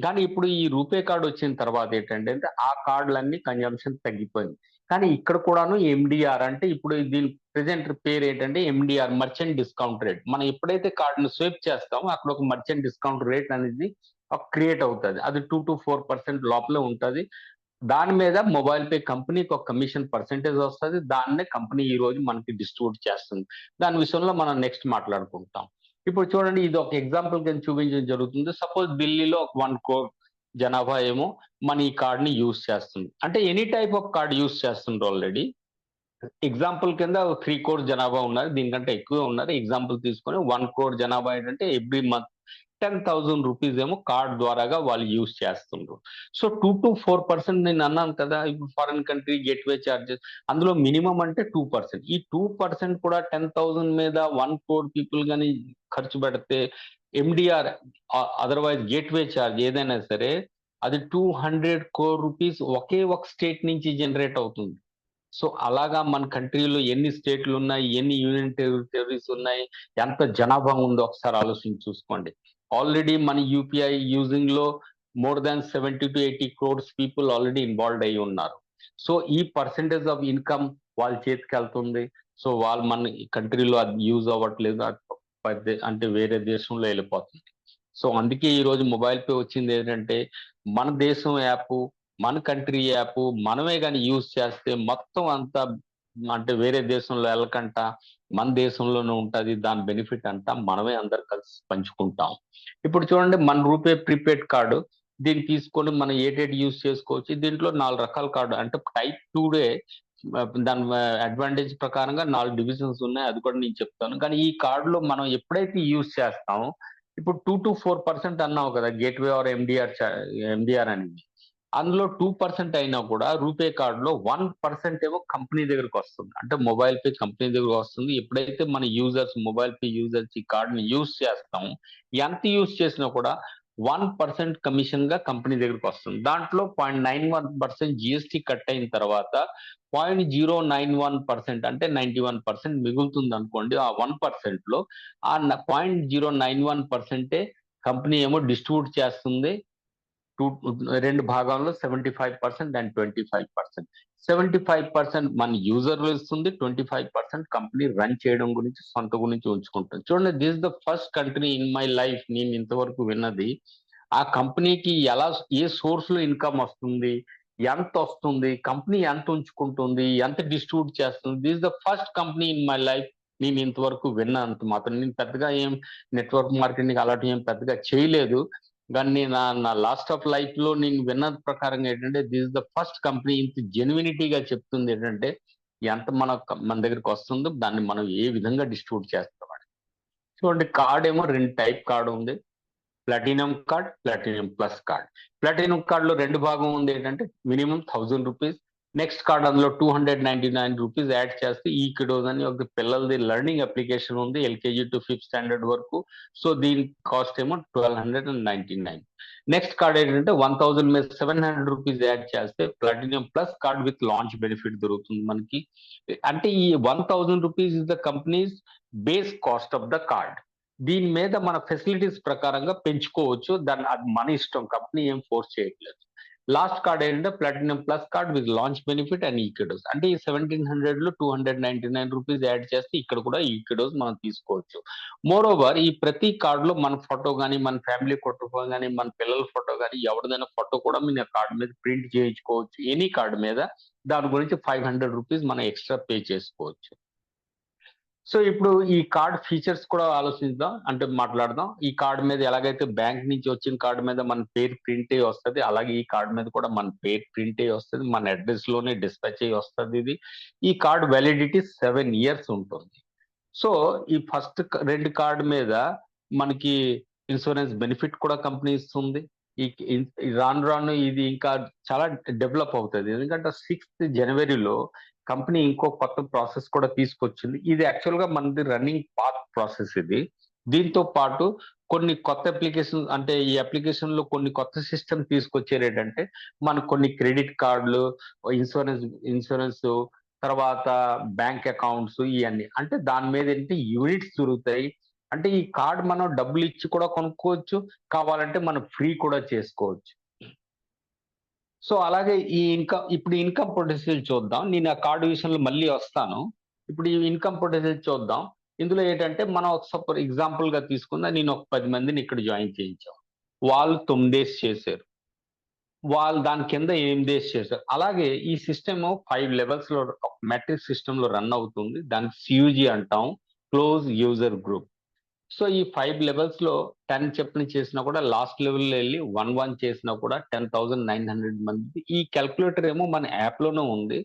కానీ ఇప్పుడు ఈ రూపే కార్డ్ వచ్చిన తర్వాత ఏంటంటే ఆ కార్డులన్నీ కన్జంప్షన్ తగ్గిపోయింది. కానీ ఇక్కడ కూడాను ఎండిఆర్ అంటే ఇప్పుడు దీని ప్రెసెంట్ పేరు ఏంటంటే ఎండిఆర్, మర్చెంట్ డిస్కౌంట్ రేట్. మనం ఎప్పుడైతే కార్డును స్వైప్ చేస్తామో అక్కడ ఒక మర్చెంట్ డిస్కౌంట్ రేట్ అనేది క్రియేట్ అవుతుంది. అది 2 to 4% లోపలే ఉంటుంది. దాని మీద మొబైల్ పే కంపెనీకి ఒక కమిషన్ పర్సెంటేజ్ వస్తుంది. దాన్నే కంపెనీ ఈ రోజు మనకి డిస్ట్రిబ్యూట్ చేస్తుంది. దాని విషయంలో మనం నెక్స్ట్ మాట్లాడుకుంటాం. ఇప్పుడు చూడండి, ఇది ఒక ఎగ్జాంపుల్ కింద చూపించడం జరుగుతుంది. సపోజ్ ఢిల్లీలో 1 crore జనాభా ఏమో మన ఈ కార్డ్ ని యూజ్ చేస్తుంది. అంటే any type of card use చేస్తుండ్రు ఆల్రెడీ. ఎగ్జాంపుల్ కింద 3 crore జనాభా ఉన్నారు, దీనికంటే ఎక్కువ ఉన్నారు. ఎగ్జాంపుల్ తీసుకొని 1 crore జనాభా ఏంటంటే ఎవ్రీ మంత్ 10,000 రూపీస్ ఏమో కార్డ్ ద్వారాగా వాళ్ళు యూజ్ చేస్తుండ్రు. సో 2 to 4% నేను అన్నాను కదా, ఇప్పుడు ఫారిన్ కంట్రీ గేట్వే చార్జెస్ అందులో మినిమం అంటే 2%. ఈ 2% కూడా 10,000 మీద 1 crore పీపుల్ కానీ ఖర్చు పెడితే ఎండిఆర్ అదర్వైజ్ గేట్వే చార్జ్ ఏదైనా సరే అది 200 crore రూపీస్ ఒకే ఒక స్టేట్ నుంచి జనరేట్ అవుతుంది. సో అలాగా మన కంట్రీలో ఎన్ని స్టేట్లు ఉన్నాయి, ఎన్ని యూనియన్ టెరిటరీస్ ఉన్నాయి, ఎంత జనాభా ఉందో ఒకసారి ఆలోచించి చూసుకోండి. ఆల్రెడీ మన యూపీఐ యూజింగ్ లో more than 70 to 80 crores people already involve అయి ఉన్నారు. సో ఈ పర్సెంటేజ్ ఆఫ్ ఇన్కమ్ వాళ్ళ చేతికి వెళ్తుంది. సో వాళ్ళు మన కంట్రీలో అది యూజ్ అవ్వట్లేదు, అంటే వేరే దేశంలో వెళ్ళిపోతుంది. సో అందుకే ఈ రోజు మొబైల్ పే వచ్చింది ఏంటంటే మన దేశం యాప్, మన కంట్రీ యాప్ మనమే కానీ యూజ్ చేస్తే మొత్తం అంతా అంటే వేరే దేశంలో వెళ్ళకంట మన దేశంలోనే ఉంటది. దాని బెనిఫిట్ అంతా మనమే అందరు కలిసి పంచుకుంటాం. ఇప్పుడు చూడండి, మన రూపే ప్రీపెయిడ్ కార్డు దీన్ని తీసుకొని మనం ఏటేటి యూజ్ చేసుకోవచ్చు. దీంట్లో 4 రకాల కార్డు అంటే టైప్ 2డే దాని అడ్వాంటేజ్ ప్రకారంగా 4 డివిజన్స్ ఉన్నాయి. అది కూడా నేను చెప్తాను. కానీ ఈ కార్డులో మనం ఎప్పుడైతే యూజ్ చేస్తామో ఇప్పుడు 2 to 4% అన్నావు కదా గేట్వే ఆర్ ఎండిఆర్ అనేది. అందులో 2% అయినా కూడా రూపే కార్డ్ లో 1% ఏమో కంపెనీ దగ్గరకు వస్తుంది. అంటే మొబైల్ పే కంపెనీ దగ్గరకు వస్తుంది. ఎప్పుడైతే మన మొబైల్ పే యూజర్స్ ఈ కార్డ్ ని యూజ్ చేస్తాము, ఎంత యూజ్ చేసినా కూడా 1% కమిషన్ గా కంపెనీ దగ్గరకు వస్తుంది. దాంట్లో 0.91% జిఎస్టీ కట్ అయిన తర్వాత 0.091% అంటే 91% మిగులుతుంది అనుకోండి. ఆ 1% లో ఆ 0.091% కంపెనీ ఏమో డిస్ట్రిబ్యూట్ చేస్తుంది రెండు భాగాల్లో 75% అండ్ 25%. 75% మన యూజర్ ఇస్తుంది, 25% కంపెనీ రన్ చేయడం గురించి సొంత గురించి ఉంచుకుంటుంది. చూడండి, this is the first country in my life నేను ఇంతవరకు విన్నది. ఆ కంపెనీకి ఎలా ఏ సోర్స్ లో ఇన్కమ్ వస్తుంది, ఎంత వస్తుంది, కంపెనీ ఎంత ఉంచుకుంటుంది, ఎంత డిస్ట్రిబ్యూట్ చేస్తుంది. This is the first company in my life నేను ఇంతవరకు విన్నంత మాత్రం. నేను పెద్దగా ఏం నెట్వర్క్ మార్కెటింగ్ అలాంటి ఏం పెద్దగా చేయలేదు. కానీ నా లాస్ట్ ఆఫ్ లైఫ్ లో నేను విన్న ప్రకారంగా ఏంటంటే this is the first company ఇంత జెన్యునిటీగా చెప్తుంది ఏంటంటే ఎంత మన దగ్గరికి వస్తుందో దాన్ని మనం ఏ విధంగా డిస్ట్రిబ్యూట్ చేస్తాం. చూడండి, కార్డ్ ఏమో 2 టైప్ కార్డు ఉంది. Platinum card, platinum plus card. Platinum card లో 2 భాగం ఉంది ఏంటంటే మినిమం 1000 రూపీస్. నెక్స్ట్ కార్డ్ అందులో 299 రూపీస్ యాడ్ చేస్తే ఈ కిడోస్ అని ఒక పిల్లలది లెర్నింగ్ అప్లికేషన్ ఉంది, LKG to 5th స్టాండర్డ్ వరకు. సో దీని కాస్ట్ ఏమో 1299. నెక్స్ట్ కార్డ్ ఏంటంటే 1000 మీద 700 రూపీస్ యాడ్ చేస్తే platinum plus card with launch benefit దొరుకుతుంది మనకి. అంటే ఈ 1000 rupees is the companies base cost of the card. దీని మీద మన ఫెసిలిటీస్ ప్రకారంగా పెంచుకోవచ్చు. దాన్ని అది మన ఇష్టం, కంపెనీ ఏం ఫోర్స్ చేయట్లేదు. లాస్ట్ కార్డ్ ఏంటంటే platinum plus card with launch benefit and ఈక్విడోస్. అంటే ఈ 1700 లో 299 రూపీస్ యాడ్ చేస్తే ఇక్కడ కూడా ఈక్విడోస్ మనం తీసుకోవచ్చు. మోర్ ఓవర్ ఈ ప్రతి కార్డ్ లో మన ఫోటో గానీ, మన ఫ్యామిలీ ఫోటో గానీ, మన పిల్లల ఫోటో గానీ, ఎవరిదైనా ఫోటో కూడా మీరు ఆ కార్డ్ మీద ప్రింట్ చేయించుకోవచ్చు. ఎనీ కార్డ్ మీద దాని గురించి 500 రూపీస్ మనం ఎక్స్ట్రా పే చేసుకోవచ్చు. సో ఇప్పుడు ఈ కార్డ్ ఫీచర్స్ కూడా ఆలోచిద్దాం, అంటే మాట్లాడదాం. ఈ కార్డ్ మీద ఎలాగైతే బ్యాంక్ నుంచి వచ్చిన కార్డ్ మీద మన పేరు ప్రింట్ అయ్యి వస్తది, అలాగే ఈ కార్డ్ మీద కూడా మన పేరు ప్రింట్ అయ్యి వస్తది. మన అడ్రస్ లోనే డిస్పాచ్ అయ్యి వస్తది ఇది. ఈ కార్డ్ వ్యాలిడిటీ 7 ఇయర్స్ ఉంటుంది. సో ఈ ఫస్ట్ 2 కార్డ్ మీద మనకి ఇన్సూరెన్స్ బెనిఫిట్ కూడా కంపెనీ ఇస్తుంది. ఈ రాను రాను ఇది ఇంకా చాలా డెవలప్ అవుతది. ఎందుకంటే 6th జనవరిలో కంపెనీ ఇంకో కొత్త ప్రాసెస్ కూడా తీసుకొచ్చింది. ఇది యాక్చువల్‌గా మనది రన్నింగ్ పాత్ ప్రాసెస్ ఇది. దీంతో పాటు కొన్ని కొత్త అప్లికేషన్, అంటే ఈ అప్లికేషన్‌లో కొన్ని కొత్త సిస్టమ్ తీసుకొచ్చారేంటంటే, మనకు కొన్ని క్రెడిట్ కార్డ్‌లు, ఇన్సూరెన్సు, తర్వాత బ్యాంక్ అకౌంట్స్ ఇయన్నీ. అంటే దాని మీద ఏంటి యూనిట్స్ దొరుకుతాయి. అంటే ఈ కార్డ్ మనం డబ్బులిచ్చి కూడా కొనుక్కోవచ్చు. కావాలంటే మనం ఫ్రీ కూడా చేసుకోవచ్చు. సో అలాగే ఇప్పుడు ఇన్‌కమ్ పొటెన్షియల్ చూద్దాం. నేను ఆ కార్డ్ విషయంలో మళ్ళీ వస్తాను. ఇప్పుడు ఈ ఇన్‌కమ్ పొటెన్షియల్ చూద్దాం. ఇందులో ఏంటంటే మనం ఒక ఎగ్జాంపుల్‌గా తీసుకుందాం. నేను ఒక 10 మందిని ఇక్కడ జాయిన్ చేయించాం. వాళ్ళు 9 డేస్ చేశారు. వాళ్ళు దాని కింద 8 డేస్ చేశారు. అలాగే ఈ సిస్టమ్ 5 లెవెల్స్‌లో మెట్రిక్ సిస్టమ్‌లో రన్ అవుతుంది. దాన్ని సీయూజీ అంటాం. Close user group. సో ఈ 5 లెవెల్స్‌లో 10 చొప్పున చేసినా కూడా లాస్ట్ లెవెల్‌లో ఎళ్లి 1 చేసినా కూడా 10,900 మంది. ఈ కాలిక్యులేటర్ ఏమో మన యాప్‌లోనే ఉంది.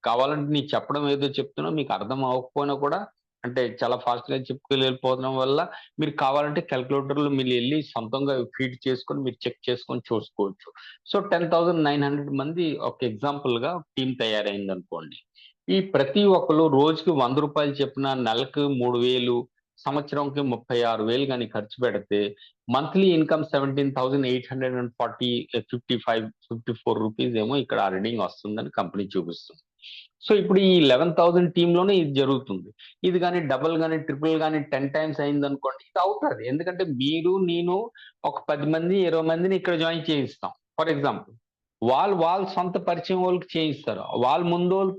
కావాలంటే నేను చెప్పడం ఏదో చెప్తున్నా, మీకు అర్థం అవ్వకపోయినా కూడా, అంటే చాలా ఫాస్ట్‌గా చెప్పుకొని వెళ్ళిపోవడం వల్ల మీరు కావాలంటే కాలిక్యులేటర్‌లో మీరు ఎళ్లి సొంతంగా ఫీడ్ చేసుకొని మీరు చెక్ చేసుకొని చూసుకోవచ్చు. సో 10,900 మంది ఒక ఎగ్జాంపుల్‌గా టీమ్ తయారైందనుకోండి. ఈ ప్రతి ఒక్కళ్ళు రోజుకి రూ. 100 చొప్పున, నెలకు 3,000, సంవత్సరంకి 36,000 గాని ఖర్చు పెడితే మంత్లీ ఇన్‌కమ్ 17,840 54 రూపీస్ ఏమో ఇక్కడ ఎర్నింగ్ వస్తుందని కంపెనీ చూపిస్తుంది. సో ఇప్పుడు ఈ 11,000 టీమ్‌లోనే ఇది జరుగుతుంది. ఇది గాని డబుల్ గాని, ట్రిపుల్ గాని 10 టైమ్స్ అయిందనుకోండి, ఇది అవుతది. ఎందుకంటే మీరు, నేను ఒక 10 మంది, 20 మందిని ఇక్కడ జాయిన్ చేయిస్తాం. For example. వాళ్ళ సొంత పరిచయం వాళ్ళకి చేయిస్తారు. వాళ్ళ ముందోళ్ళు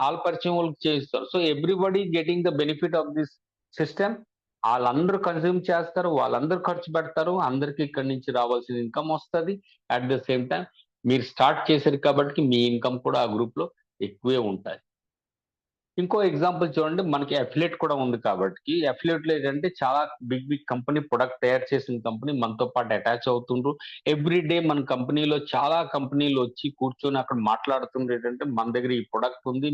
ఆళ్ళ పరిచయం వాళ్ళకి చేయిస్తారు. So everybody getting the benefit of this system. ఆళ్ళందరూ కన్జ్యూమ్ చేస్తారు. వాళ్ళందరూ ఖర్చు పెడతారు. అందరికి ఇక్కడి నుంచి రావాల్సిన ఇన్‌కమ్ వస్తది. అట్ ద సేమ్ టైమ్ మీరు స్టార్ట్ చేశారు కాబట్టి మీ ఇన్‌కమ్ కూడా ఆ గ్రూప్‌లో ఎక్కువే ఉంటాయి. ఇంకో ఎగ్జాంపుల్ చూడండి. మనకి అఫిలియేట్ కూడా ఉంది కాబట్టి, అఫిలియేట్‌లో ఏంటంటే చాలా బిగ్ కంపెనీ ప్రొడక్ట్ తయారు చేసిన కంపెనీ మనతో పాటు అటాచ్ అవుతుండ్రు. ఎవ్రీ డే మన కంపెనీలో చాలా కంపెనీలొచ్చి కూర్చొని అక్కడ మాట్లాడుతుండ్రు ఏంటంటే, మన దగ్గర ఈ ప్రొడక్ట్ ఉంది.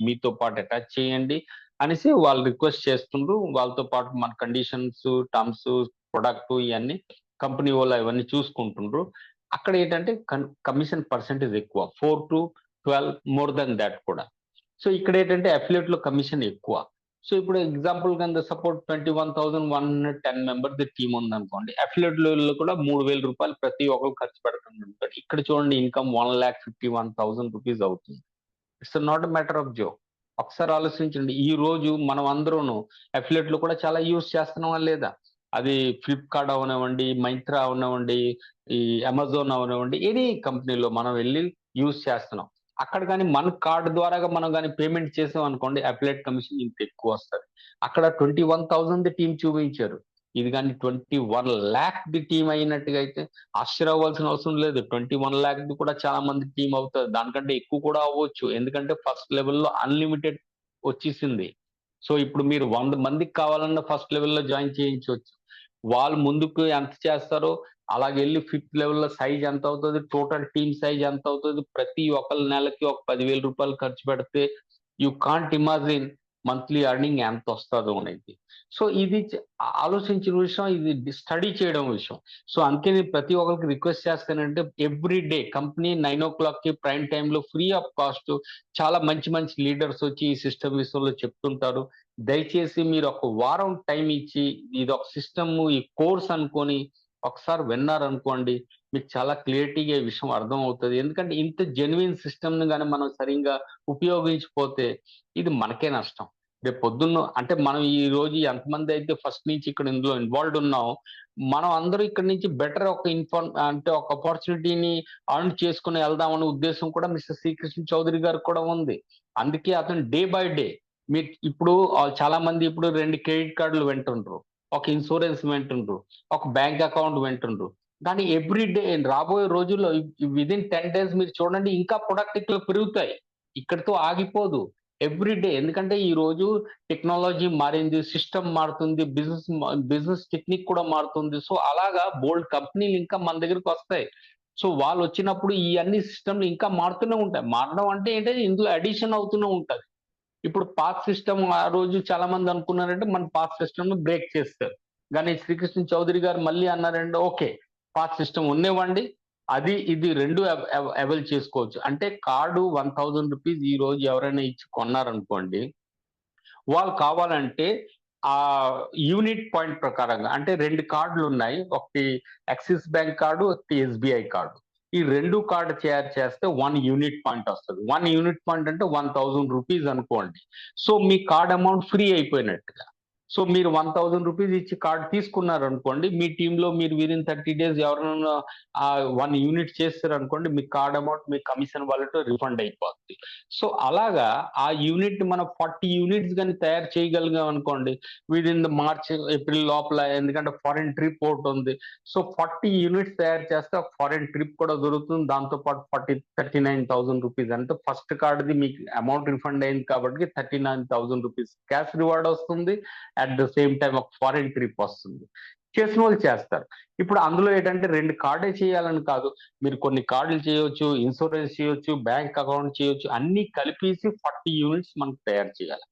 మీతో పాటు అటాచ్ చేయండి అనేసి వాళ్ళు రిక్వెస్ట్ చేస్తుండ్రు. వాళ్ళతో పాటు మన కండిషన్స్, టర్మ్స్, ప్రొడక్ట్ ఇయన్నీ కంపెనీ వోళ్ళు అవన్నీ చూసుకుంటుండ్రు. అక్కడ ఏంటంటే కమిషన్ పర్సెంటేజ్ ఎక్కువ. 4-12 మోర్ థాన్ థాట్ కూడా. సో ఇక్కడేంటంటే అఫిలియేట్‌లో కమిషన్ ఎక్కువ. సో ఇప్పుడు ఎగ్జాంపుల్ కింద సపోజ్ 21,110 మెంబర్స్‌ది టీమ్ ఉందనుకోండి. అఫిలియేట్‌లో కూడా రూ. 3,000 ప్రతి ఒక్కళ్ళు ఖర్చు పెడుతున్నారు. ఇక్కడ చూడండి ఇన్‌కమ్ 1,51,000 రూపీస్ అవుతుంది. It's not a matter of joke. ఒకసారి ఆలోచించండి. ఈ రోజు మనం అందరూను అఫిలియేట్‌లో కూడా చాలా యూజ్ చేస్తున్నామా లేదా? అది ఫ్లిప్‌కార్ట్ అవ్వనివ్వండి, మైంత్రా అవ్వనివ్వండి, ఈ అమెజాన్ అవ్వనివ్వండి, ఎనీ కంపెనీలో మనం వెళ్లి యూజ్ చేస్తున్నాం. అక్కడ గాని మన కార్డ్ ద్వారాగా మనం గాని పేమెంట్ చేసామనుకోండి, అఫిలియేట్ కమిషన్ ఇంత ఎక్కువొస్తది. అక్కడ 21,000 టీమ్ చూపించారు. ఇది గాని 21,00,000 టీమ్ అయినట్టుగా అయితే ఆశ్చర్య అవ్వాల్సిన అవసరం లేదు. 21,00,000 కూడా చాలా మంది టీమ్ అవుతది. దానికంటే ఎక్కువ కూడా అవ్వచ్చు. ఎందుకంటే ఫస్ట్ లెవెల్‌లో అన్‌లిమిటెడ్ వచ్చేసింది. సో ఇప్పుడు మీరు 100 మందికి కావాలన్నా ఫస్ట్ లెవెల్‌లో జాయిన్ చేయించొచ్చు. వాళ్ళు ముందుకు ఎంత చేస్తారో అలాగెళ్లి ఫిఫ్త్ లెవెల్‌లో సైజ్ ఎంత అవుతది, టోటల్ టీమ్ సైజ్ ఎంత అవుతది, ప్రతి ఒక్కళ్ళ నెలకి ఒక రూ. 10,000 ఖర్చు పెడితే you can't imagine monthly earning ఎంతొస్తదో అనేది. సో ఇది ఆలోచించిన విషయం, ఇది స్టడీ చేయడం విషయం. సో అందుకే నేను ప్రతి ఒక్కరికి రిక్వెస్ట్ చేస్తానంటే ఎవ్రీ డే కంపెనీ 9:00కి ప్రైమ్ టైమ్‌లో ఫ్రీ ఆఫ్ కాస్ట్ చాలా మంచి మంచి లీడర్స్ వచ్చి ఈ సిస్టమ్ విషయంలో చెప్తుంటారు. దయచేసి మీరు ఒక వారం టైమ్ ఇచ్చి ఇదొక సిస్టమ్, ఈ కోర్స్ అనుకోని ఒకసారి విన్నారనుకోండి, మీకు చాలా క్లియరిటీగా ఈ విషయం అర్థమవుతది. ఎందుకంటే ఇంత జెన్యూన్ సిస్టమ్‌ని గాని మనం సరింగా ఉపయోగించకపోతే ఇది మనకే నష్టం. రేపు పొద్దున్న అంటే మనం ఈ రోజు ఎంతమంది అయితే ఫస్ట్ నుంచి ఇక్కడ ఇందులో ఇన్వాల్వ్డ్ ఉన్నాం, మనం అందరూ ఇక్కడ నుంచి బెటర్ ఒక అంటే ఒక ఆపర్చునిటీని అర్న్ చేసుకుని వెళ్దామనే ఉద్దేశం కూడా మిస్టర్ శ్రీకృష్ణ చౌదరి గారికి కూడా ఉంది. అందుకే అతను డే బై డే మీరు ఇప్పుడు చాలా మంది ఇప్పుడు 2 క్రెడిట్ కార్డులు వింటుండ్రు, ఒక ఇన్సూరెన్స్ వింటుండ్రు, ఒక బ్యాంక్ అకౌంట్ వింటుండ్రు. కానీ ఎవ్రీ డే రాబోయే రోజుల్లో విదిన్ 10 days మీరు చూడండి ఇంకా ప్రొడక్ట్ పెరుగుతాయి. ఇక్కడితో ఆగిపోదు. Every day. ఎందుకంటే ఈ రోజు టెక్నాలజీ మారింది, సిస్టమ్ మారుతుంది, బిజినెస్ టెక్నిక్ కూడా మారుతుంది. సో అలాగా బోల్డ్ కంపెనీలు ఇంకా మన దగ్గరికి వస్తాయి. సో వాళ్ళు వచ్చినప్పుడు ఈ అన్ని సిస్టమ్లు ఇంకా మారుతూనే ఉంటాయి. మారడం అంటే ఏంటంటే ఇందులో అడిషన్ అవుతూనే ఉంటది. ఇప్పుడు పాత సిస్టమ్ ఆ రోజు చాలా మంది అనుకున్నారంటే మన పాత సిస్టమ్ ను బ్రేక్ చేస్తారు. కానీ శ్రీకృష్ణ చౌదరి గారు మళ్ళీ అన్నారంటే ఓకే, పాత సిస్టమ్ ఉన్నవ్వండి, అది ఇది రెండు అవైల్ చేసుకోవచ్చు. అంటే కార్డు 1000 రూపీస్ ఈ రోజు ఎవరైనా ఇచ్చి కొన్నారనుకోండి, వాళ్ళు కావాలంటే ఆ యూనిట్ పాయింట్ ప్రకారంగా అంటే 2 కార్డులు ఉన్నాయి. ఒకటి యాక్సిస్ బ్యాంక్ కార్డు, ఒకటి ఎస్బీఐ కార్డు. ఈ 2 కార్డు తయారు చేస్తే 1 యూనిట్ పాయింట్ వస్తుంది. 1 యూనిట్ పాయింట్ అంటే 1000 రూపీస్ అనుకోండి. సో మీ కార్డ్ అమౌంట్ ఫ్రీ అయిపోయినట్టుగా. సో మీరు 1000 రూపీస్ ఇచ్చి కార్డ్ తీసుకున్నారనుకోండి, మీ టీంలో మీరు విదిన్ 30 days ఎవరైనా 1 యూనిట్ చేస్తారనుకోండి, మీ కార్డ్ అమౌంట్ మీ కమిషన్ వాలెట్ రిఫండ్ అయిపోద్ది. సో అలాగా ఆ యూనిట్ మనం 40 యూనిట్స్ గాని తయారు చేయగలిగాం అనుకోండి, విదిన్ మార్చ్, ఏప్రిల్ లోపల, ఎందుకంటే ఫారిన్ ట్రిప్ ఒకటి ఉంది. సో 40 యూనిట్స్ తయారు చేస్తే ఒక ఫారిన్ ట్రిప్ కూడా దొరుకుతుంది. దాంతో పాటు 39,000 రూపీస్ అంటే ఫస్ట్ కార్డ్‌ది మీకు అమౌంట్ రిఫండ్ అయింది కాబట్టి 39,000 రూపీస్ క్యాష్ రివార్డ్ వస్తుంది. అట్ ద సేమ్ టైమ్ ఒక ఫారిన్ ట్రిప్ వస్తుంది. చేసిన వాళ్ళు చేస్తారు. ఇప్పుడు అందులో ఏంటంటే 2 కార్డే చేయాలని కాదు. మీరు కొన్ని కార్డులు చేయొచ్చు, ఇన్సూరెన్స్ చేయొచ్చు, బ్యాంక్ అకౌంట్ చేయొచ్చు. అన్ని కలిపేసి 40 యూనిట్స్ మనకు తయారు చేయాలి.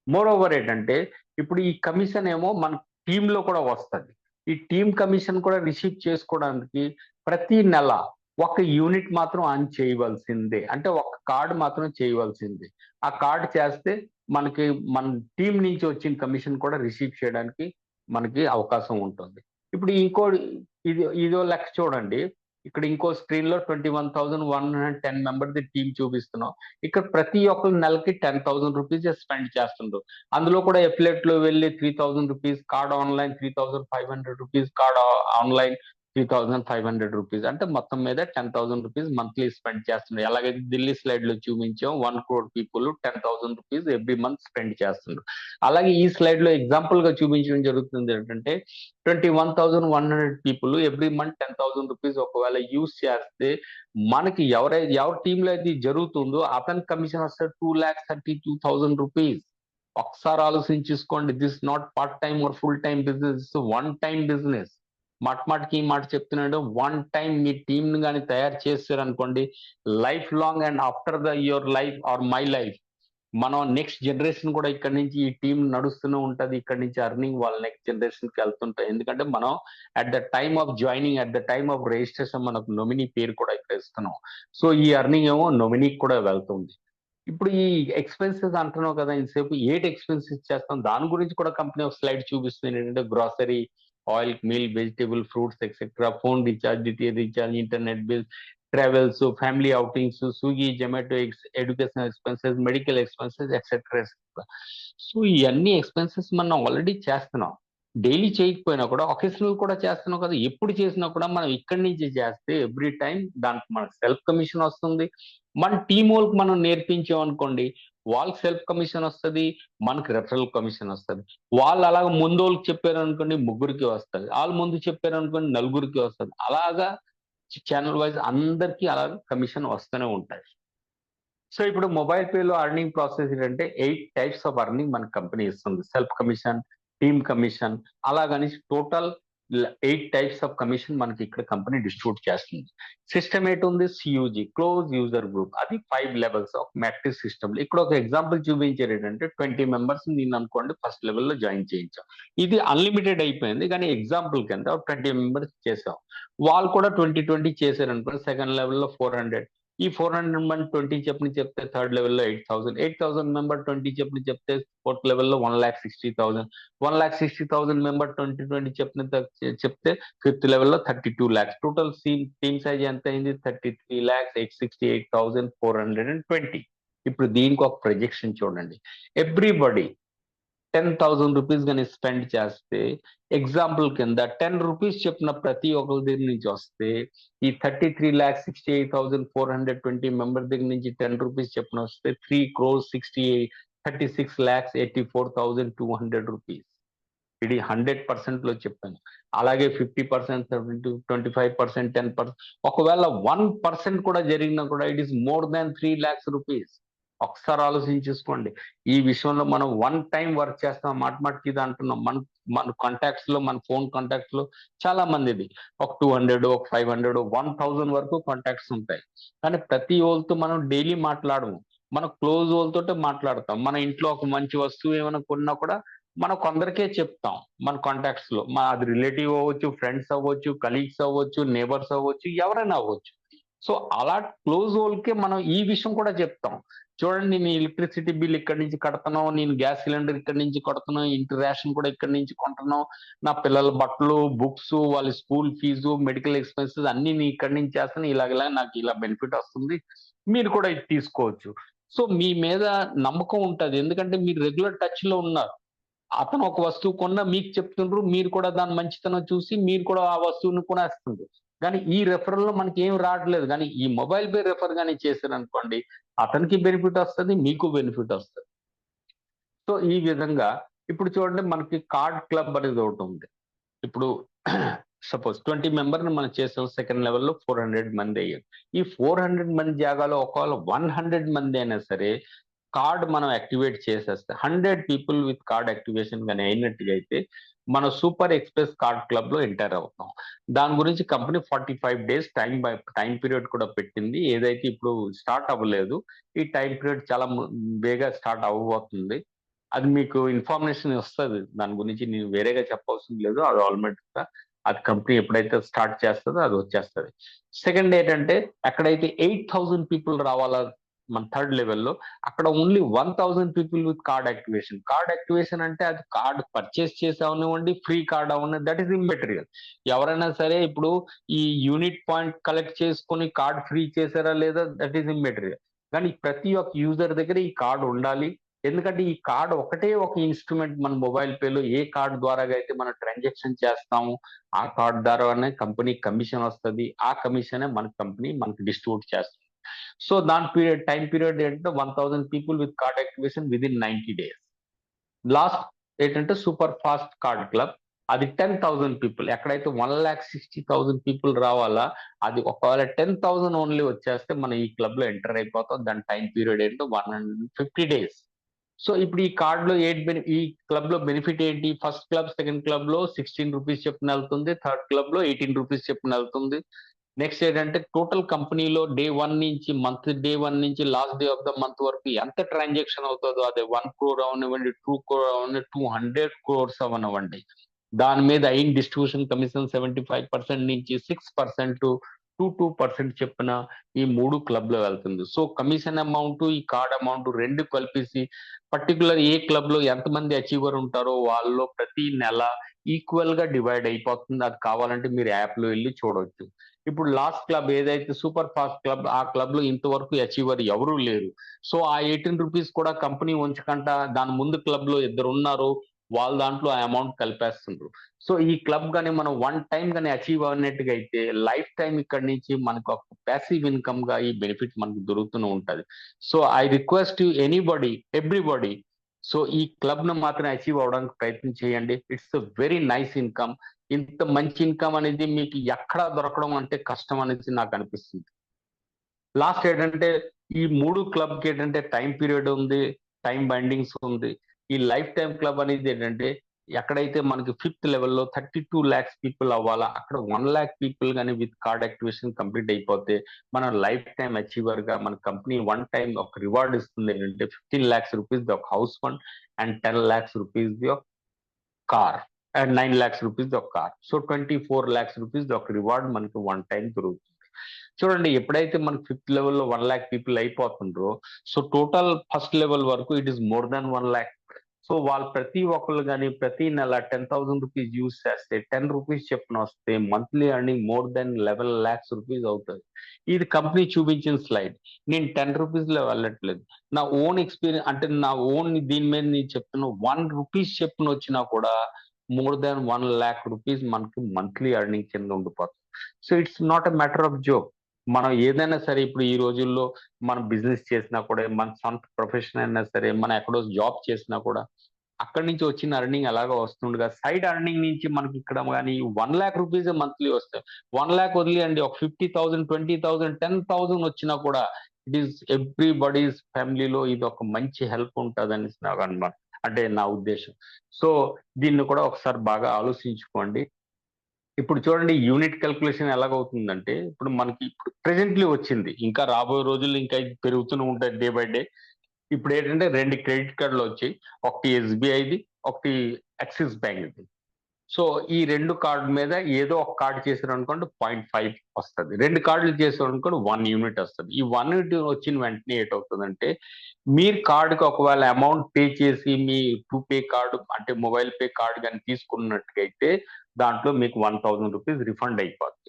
మోర్ ఓవర్ ఏంటంటే ఇప్పుడు ఈ కమిషన్ ఏమో మన టీంలో కూడా వస్తది. ఈ టీమ్ కమిషన్ కూడా రిసీవ్ చేసుకోవడానికి ప్రతి నెల ఒక యూనిట్ మాత్రం ఆన్ చేయవలసిందే. అంటే ఒక కార్డ్ మాత్రం చేయవలసిందే. ఆ కార్డ్ చేస్తే మనకి మన టీమ్ నుంచి వచ్చిన కమిషన్ కూడా రిసీవ్ చేయడానికి మనకి అవకాశం ఉంటుంది. ఇప్పుడు ఇదో లెక్క చూడండి. ఇక్కడ ఇంకో స్క్రీన్‌లో 21,110 మెంబర్‌ది టీమ్ చూపిస్తున్నాం. ఇక్కడ ప్రతి ఒక్కరు నెలకి 10,000 రూపీస్ స్పెండ్ చేస్తుండ్రు. అందులో కూడా ఎఫిలియేట్‌లో వెళ్లి 3,000 rupees, card online 3,500 rupees, card online 3,500 rupees. అంటే మొత్తం మీద 10,000 రూపీస్ మంత్లీ స్పెండ్ చేస్తున్నారు. ఎలాగైతే ఢిల్లీ స్లైడ్‌లో చూపించాం 1 crore people 10,000 rupees every month spend చేస్తున్నారు. అలాగే ఈ స్లైడ్‌లో ఎగ్జాంపుల్‌గా చూపించడం జరుగుతుంది ఏంటంటే 21,100 పీపుల్ ఎవ్రీ మంత్ 10,000 రూపీస్ ఒకవేళ యూజ్ చేస్తే మనకి ఎవరి టీంలో అయితే జరుగుతుందో అతని కమిషన్ వస్తది 2,32,000 రూపీస్. ఒకసారి ఆలోచించేసుకోండి. This not part time or full time business. One time business. మాటిమాటికి ఈ మాట చెప్తున్నాడు. వన్ టైం మీ టీమ్ గాని తయారు చేశారనుకోండి, life long and after your life or my life మనం నెక్స్ట్ జనరేషన్ కూడా ఇక్కడ నుంచి ఈ టీం నడుస్తూనే ఉంటది. ఇక్కడ నుంచి అర్నింగ్ వాళ్ళ నెక్స్ట్ జనరేషన్ కి వెళ్తుంటాయి. ఎందుకంటే మనం at the time of joining, at the time of registration మనకు నొమినీ పేరు కూడా ఇక్కడ ఇస్తున్నాం. సో ఈ అర్నింగ్ ఏమో నొమినీకి కూడా వెళ్తుంది. ఇప్పుడు ఈ ఎక్స్‌పెన్సెస్ అంటున్నావు కదా! ఇంతసేపు ఏటి ఎక్స్‌పెన్సెస్ చేస్తాం దాని గురించి కూడా కంపెనీ ఒక స్లైడ్ చూపిస్తుంది. ఏంటంటే grocery, oil, meal, vegetable, fruits etcetera, phone recharge, DTH recharge, internet bill, travels, family outings, Swiggy, Zomato, educational expenses, medical expenses etcetera etcetera. So ఇయన్నీ ఎక్స్‌పెన్సెస్ మనం ఆల్రెడీ చేస్తున్నాం. డైలీ చేయకపోయినా కూడా ఒకేషనల్ కూడా చేస్తున్నాం కదా! ఎప్పుడు చేసినా కూడా మనం ఇక్కడి నుంచి చేస్తే ఎవ్రీ టైమ్ దానికి మనకు సెల్ఫ్ కమిషన్ వస్తుంది. మన టీమ్ వోళ్ళకి మనం నేర్పించామనుకోండి, వాళ్ళకి సెల్ఫ్ కమిషన్ వస్తది. మనకి రెఫరల్ కమిషన్ వస్తది. వాళ్ళు అలాగ ముందోళ్ళకి చెప్పారనుకోండి ముగ్గురికి వస్తది. ఆళ్ళు ముందు చెప్పారనుకోండి నలుగురికి వస్తది. అలాగా ఛానల్ వైస్ అందరికీ అలాగా కమిషన్ వస్తూనే ఉంటాయి. సో ఇప్పుడు మొబైల్ పేలో అర్నింగ్ ప్రాసెస్ ఏంటంటే 8 టైప్స్ ఆఫ్ అర్నింగ్ మన కంపెనీ ఇస్తుంది. సెల్ఫ్ కమిషన్, టీమ్ కమిషన్ అలాగని టోటల్ 8 టైప్స్ ఆఫ్ కమిషన్ మనకి ఇక్కడ కంపెనీ డిస్ట్రిబ్యూట్ చేస్తుంది. సిస్టమ్ ఏటుంది? CUG close user group. అది 5 లెవెల్స్ ఆఫ్ మ్యాట్రిక్స్ సిస్టమ్. ఇక్కడ ఒక ఎగ్జాంపుల్ చూపించారు ఏంటంటే 20 మెంబర్స్ నేను అనుకోండి ఫస్ట్ లెవెల్‌లో జాయిన్ చేయించాం. ఇది అన్‌లిమిటెడ్ అయిపోయింది. కానీ ఎగ్జాంపుల్ కింద 20 మెంబర్స్ చేసాం. వాళ్ళు కూడా 20, 20 చేశారనుకోండి సెకండ్ లెవెల్‌లో 400. ఈ 400 మంది 20 చొప్పున చెప్తే థర్డ్ లెవెల్‌లో 8,000. 8,000 మెంబర్ 20 చొప్పున చెప్తే ఫోర్త్ లెవెల్‌లో 1,60,000. 1,60,000 మెంబర్ 20, 20 చొప్పున చెప్తే ఫిఫ్త్ లెవెల్‌లో 32 lakhs. టోటల్ టీమ్ సైజ్ ఎంత అయింది? 33,868,420. ఇప్పుడు దీనికి ఒక ప్రొజెక్షన్ చూడండి. ఎవ్రీబడీ 10,000 రూపీస్ కానీ స్పెండ్ చేస్తే, ఎగ్జాంపుల్ కింద 10 రూపీస్ చొప్పున ప్రతి ఒక్కరి దగ్గర నుంచి వస్తే, ఈ 33,68,420 మెంబర్ దగ్గర నుంచి 10 రూపీస్ చొప్పున వస్తే 3,36,84,200 రూపీస్. ఇది 100% లో చెప్పాను. అలాగే 50%, 25%, 10%, ఒకవేళ 1% కూడా జరిగినా కూడా it is more than 3 lakhs rupees. ఒకసారి ఆలోచించేసుకోండి. ఈ విషయంలో మనం వన్ టైం వర్క్ చేస్తాం, మాటిమాటికి ఇది అంటున్నాం. మన కాంటాక్ట్స్ లో, మన ఫోన్ కాంటాక్ట్స్ లో చాలా మందిది ఒక 200, ఒక 500, 1000 వరకు కాంటాక్ట్స్ ఉంటాయి. కానీ ప్రతి వాళ్ళతో మనం డైలీ మాట్లాడము. మన క్లోజ్ వాళ్ళతోటే మాట్లాడతాం. మన ఇంట్లో ఒక మంచి వస్తువు ఏమైనా కొన్నా కూడా మనం కొందరికే చెప్తాం. మన కాంటాక్ట్స్ లో అది రిలేటివ్ అవ్వచ్చు, ఫ్రెండ్స్ అవ్వచ్చు, కలీగ్స్ అవ్వచ్చు, నేబర్స్ అవ్వచ్చు, ఎవరైనా అవ్వచ్చు. సో అలా క్లోజ్ వాళ్ళకే మనం ఈ విషయం కూడా చెప్తాం. చూడండి, నేను ఎలక్ట్రిసిటీ బిల్ ఇక్కడి నుంచి కడుతున్నాం, నేను గ్యాస్ సిలిండర్ ఇక్కడి నుంచి కొడుతున్నాం, ఇంటి రేషన్ కూడా ఇక్కడి నుంచి కొంటున్నాం, నా పిల్లల బట్టలు, బుక్స్, వాళ్ళ స్కూల్ ఫీజు, మెడికల్ ఎక్స్పెన్సెస్ అన్ని నేను ఇక్కడి నుంచి చేస్తాను, ఇలాగలా నాకు ఇలా బెనిఫిట్ వస్తుంది, మీరు కూడా ఇది తీసుకోవచ్చు. సో మీ మీద నమ్మకం ఉంటది, ఎందుకంటే మీరు రెగ్యులర్ టచ్ లో ఉన్నారు. అతను ఒక వస్తువు కొన్నా మీకు చెప్తుండ్రు, మీరు కూడా దాని మంచితనం చూసి మీరు కూడా ఆ వస్తువుని కొనేస్తుండ్రు. కానీ ఈ రెఫరల్ లో మనకి ఏం రావట్లేదు. కానీ ఈ మొబైల్ పే రెఫర్ గానీ చేశారనుకోండి, అతనికి బెనిఫిట్ వస్తది, మీకు బెనిఫిట్ వస్తది. సో ఈ విధంగా ఇప్పుడు చూడండి, మనకి కార్డ్ క్లబ్ అనేది ఒకటి ఉంది. ఇప్పుడు సపోజ్ 20 మెంబర్ మనం చేసాం, సెకండ్ లెవెల్లో 400 మంది అయ్యారు. ఈ 400 మంది జాగాలో ఒకవేళ 100 మంది అయినా సరే కార్డ్ మనం యాక్టివేట్ చేసేస్తే, 100 పీపుల్ విత్ కార్డ్ యాక్టివేషన్ కానీ అయినట్టుగా అయితే మన సూపర్ ఎక్స్ప్రెస్ కార్డ్ క్లబ్ లో ఎంటర్ అవుతాం. దాని గురించి కంపెనీ 45 days టైం పీరియడ్ కూడా పెట్టింది. ఏదైతే ఇప్పుడు స్టార్ట్ అవ్వలేదు, ఈ టైం పీరియడ్ చాలా బేగా స్టార్ట్ అవ్వబోతుంది. అది మీకు ఇన్ఫర్మేషన్ వస్తుంది. దాని గురించి నేను వేరేగా చెప్పవలసిన లేదు, అది ఆల్రెడీ అది కంపెనీ ఎప్పుడైతే స్టార్ట్ చేస్తుందో అది వచ్చేస్తుంది. సెకండ్ ఏంటంటే, ఎక్కడైతే 8,000 పీపుల్ రావాలా మన థర్డ్ లెవెల్లో, అక్కడ only 1,000 people with card activation. Card activation అంటే అది కార్డ్ పర్చేస్ చేసావనివ్వండి, ఫ్రీ కార్డ్ అవనివ్వండి, దట్ ఈస్ ఇమ్మెటీరియల్. ఎవరైనా సరే ఇప్పుడు ఈ యూనిట్ పాయింట్ కలెక్ట్ చేసుకొని కార్డ్ ఫ్రీ చేశారా లేదా, దట్ ఈస్ ఇమ్మెటీరియల్. కానీ ప్రతి ఒక్క యూజర్ దగ్గర ఈ కార్డ్ ఉండాలి. ఎందుకంటే ఈ కార్డ్ ఒకటే ఒక ఇన్స్ట్రుమెంట్ మన మొబైల్ పేలో ఏ కార్డ్ ద్వారా అయితే మనం ట్రాన్సాక్షన్ చేస్తాము, ఆ కార్డ్ ద్వారానే కంపెనీ కమిషన్ వస్తుంది. ఆ కమిషనే మన కంపెనీ మనకి డిస్ట్రిబ్యూట్ చేస్తుంది. సో దాని టైం పీరియడ్ ఏంటంటే 1,000 people with card activation within 90 days. Last ఏంటంటే సూపర్ ఫాస్ట్ కార్డ్ క్లబ్, అది 10,000 పీపుల్. ఎక్కడైతే 1,60,000 పీపుల్ రావాలా, అది ఒకవేళ 10,000 ఓన్లీ వచ్చేస్తే మనం ఈ క్లబ్ లో ఎంటర్ అయిపోతాం. దాని టైం పీరియడ్ ఏంటో 150 days. సో ఇప్పుడు ఈ కార్డ్ లో ఈ క్లబ్ లో బెనిఫిట్ ఏంటి? ఫస్ట్ క్లబ్, సెకండ్ క్లబ్ లో 16 రూపీస్ చొప్పున వెళ్తుంది, థర్డ్ క్లబ్ లో 18 రూపీస్ చొప్పున వెళ్తుంది. నెక్స్ట్ ఏంటంటే, టోటల్ కంపెనీలో డే 1 నుంచి last day of the month వరకు ఎంత ట్రాన్సాక్షన్ అవుతుందో, అదే 1 crore అవనివ్వండి, 2 crore అవనివ్వండి, 200 crores అవనివ్వండి, దాని మీద అయిన డిస్ట్రిబ్యూషన్ కమిషన్ 75% నుంచి 6% to 2% చెప్పిన ఈ 3 క్లబ్ లో వెళ్తుంది. సో కమిషన్ అమౌంట్, ఈ కార్డ్ అమౌంట్ రెండు కలిపేసి పర్టికులర్ ఏ క్లబ్ లో ఎంతమంది అచీవర్ ఉంటారో వాళ్ళలో ప్రతి నెల ఈక్వల్ గా డివైడ్ అయిపోతుంది. అది కావాలంటే మీరు యాప్ లో వెళ్ళి చూడొచ్చు. ఇప్పుడు లాస్ట్ క్లబ్ ఏదైతే సూపర్ ఫాస్ట్ క్లబ్, ఆ క్లబ్ లో ఇంతవరకు అచీవర్ ఎవరూ లేరు. సో ఆ 18 రూపీస్ కూడా కంపెనీ ఉంచకుండా దాని ముందు క్లబ్ లో ఇద్దరు ఉన్నారు, వాళ్ళ దాంట్లో ఆ అమౌంట్ కలిపేస్తుండ్రు. సో ఈ క్లబ్ గానీ మనం వన్ టైం గానీ అచీవ్ అయినట్టుగా అయితే లైఫ్ టైం ఇక్కడ నుంచి మనకు ఒక ప్యాసివ్ ఇన్కమ్ గా ఈ బెనిఫిట్ మనకు దొరుకుతూనే ఉంటది. So I request you everybody, so ఈ క్లబ్ ను మాత్రం అచీవ్ అవడానికి ప్రయత్నం చేయండి. It's very nice income. ఇంత మంచి ఇన్కమ్ అనేది మీకు ఎక్కడా దొరకడం అంటే కష్టం అనేది నాకు అనిపిస్తుంది. లాస్ట్ ఏంటంటే, ఈ 3 క్లబ్ కి ఏంటంటే టైం పీరియడ్ ఉంది, టైం బైండింగ్స్ ఉంది. ఈ లైఫ్ టైం క్లబ్ అనేది ఏంటంటే, ఎక్కడైతే మనకి 5th లెవెల్లో 32 lakhs పీపుల్ అవ్వాలా, అక్కడ 1 lakh పీపుల్ గానీ విత్ కార్డ్ యాక్టివేషన్ కంప్లీట్ అయిపోతే మనం లైఫ్ టైం అచీవర్ గా మన కంపెనీ వన్ టైం ఒక రివార్డ్ ఇస్తుంది. ఏంటంటే 15 lakhs రూపీస్ ది ఒక house fund and 10 lakhs rupees ది ఒక కార్ అండ్ 9 lakhs రూపీస్ ది ఒక కార్. సో 24 lakhs రూపీస్ ది ఒక రివార్డ్ మనకి వన్ టైం దొరుకుతుంది. చూడండి, ఎప్పుడైతే మనకి 5th లెవెల్లో 1 lakh పీపుల్ అయిపోతుండ్రో, సో టోటల్ ఫస్ట్ లెవెల్ వరకు it is more than 1 lakh. So వాళ్ళు ప్రతి ఒక్కళ్ళు కానీ ప్రతి నెల 10,000 రూపీస్ యూజ్ చేస్తే 10 రూపీస్ చెప్పున వస్తే monthly earning more than 11 lakhs rupees అవుతుంది. ఇది కంపెనీ చూపించిన స్లైడ్. నేను 10 రూపీస్ లో వెళ్ళట్లేదు. నా ఓన్ ఎక్స్పీరియన్స్ అంటే నా ఓన్ దీని మీద నేను చెప్తున్నా 1 రూపీస్ చెప్పున వచ్చినా కూడా మోర్ దెన్ 1 lakh రూపీస్ మనకి మంత్లీ ఎర్నింగ్ కింద ఉండిపోతుంది. So it's not a matter of joke. మనం ఏదైనా సరే ఇప్పుడు ఈ రోజుల్లో మనం బిజినెస్ చేసినా కూడా, మన సొంత ప్రొఫెషన్ అయినా సరే, మనం ఎక్కడో జాబ్ చేసినా కూడా అక్కడి నుంచి వచ్చిన ఎర్నింగ్ అలాగా వస్తుండగా సైడ్ ఎర్నింగ్ నుంచి మనకి ఇక్కడ కానీ 1 lakh రూపీస్ మంత్లీ వస్తాయి. 1 lakh వదిలేయండి, ఒక 50,000, 20,000, 10,000 వచ్చినా కూడా ఇట్ ఈస్ ఎవ్రీబడీస్ ఫ్యామిలీలో ఇది ఒక మంచి హెల్ప్ ఉంటుంది అనేసి నాకు అనమాట, అంటే నా ఉద్దేశం. సో దీన్ని కూడా ఒకసారి బాగా ఆలోచించుకోండి. ఇప్పుడు చూడండి యూనిట్ క్యాల్కులేషన్ ఎలాగవుతుందంటే, ఇప్పుడు మనకి ఇప్పుడు ప్రెజెంట్లీ వచ్చింది, ఇంకా రాబోయే రోజుల్లో ఇంకా ఇది పెరుగుతూనే ఉంటాయి డే బై డే. ఇప్పుడు ఏంటంటే 2 క్రెడిట్ కార్డులు వచ్చాయి. ఒకటి ఎస్బీఐది, ఒకటి యాక్సిస్ బ్యాంక్ది. సో ఈ 2 కార్డు మీద ఏదో ఒక కార్డు చేశారు అనుకోండి 0.5 వస్తుంది. 2 కార్డులు చేశారు అనుకోండి 1 యూనిట్ వస్తుంది. ఈ 1 యూనిట్ వచ్చిన వెంటనే ఏంటవుతుందంటే, మీరు కార్డుకి ఒకవేళ అమౌంట్ పే చేసి మీ పే కార్డు అంటే మొబైల్ పే కార్డు కానీ తీసుకున్నట్టుగైతే దాంట్లో మీకు 1,000 రూపీస్ రిఫండ్ అయిపోతుంది.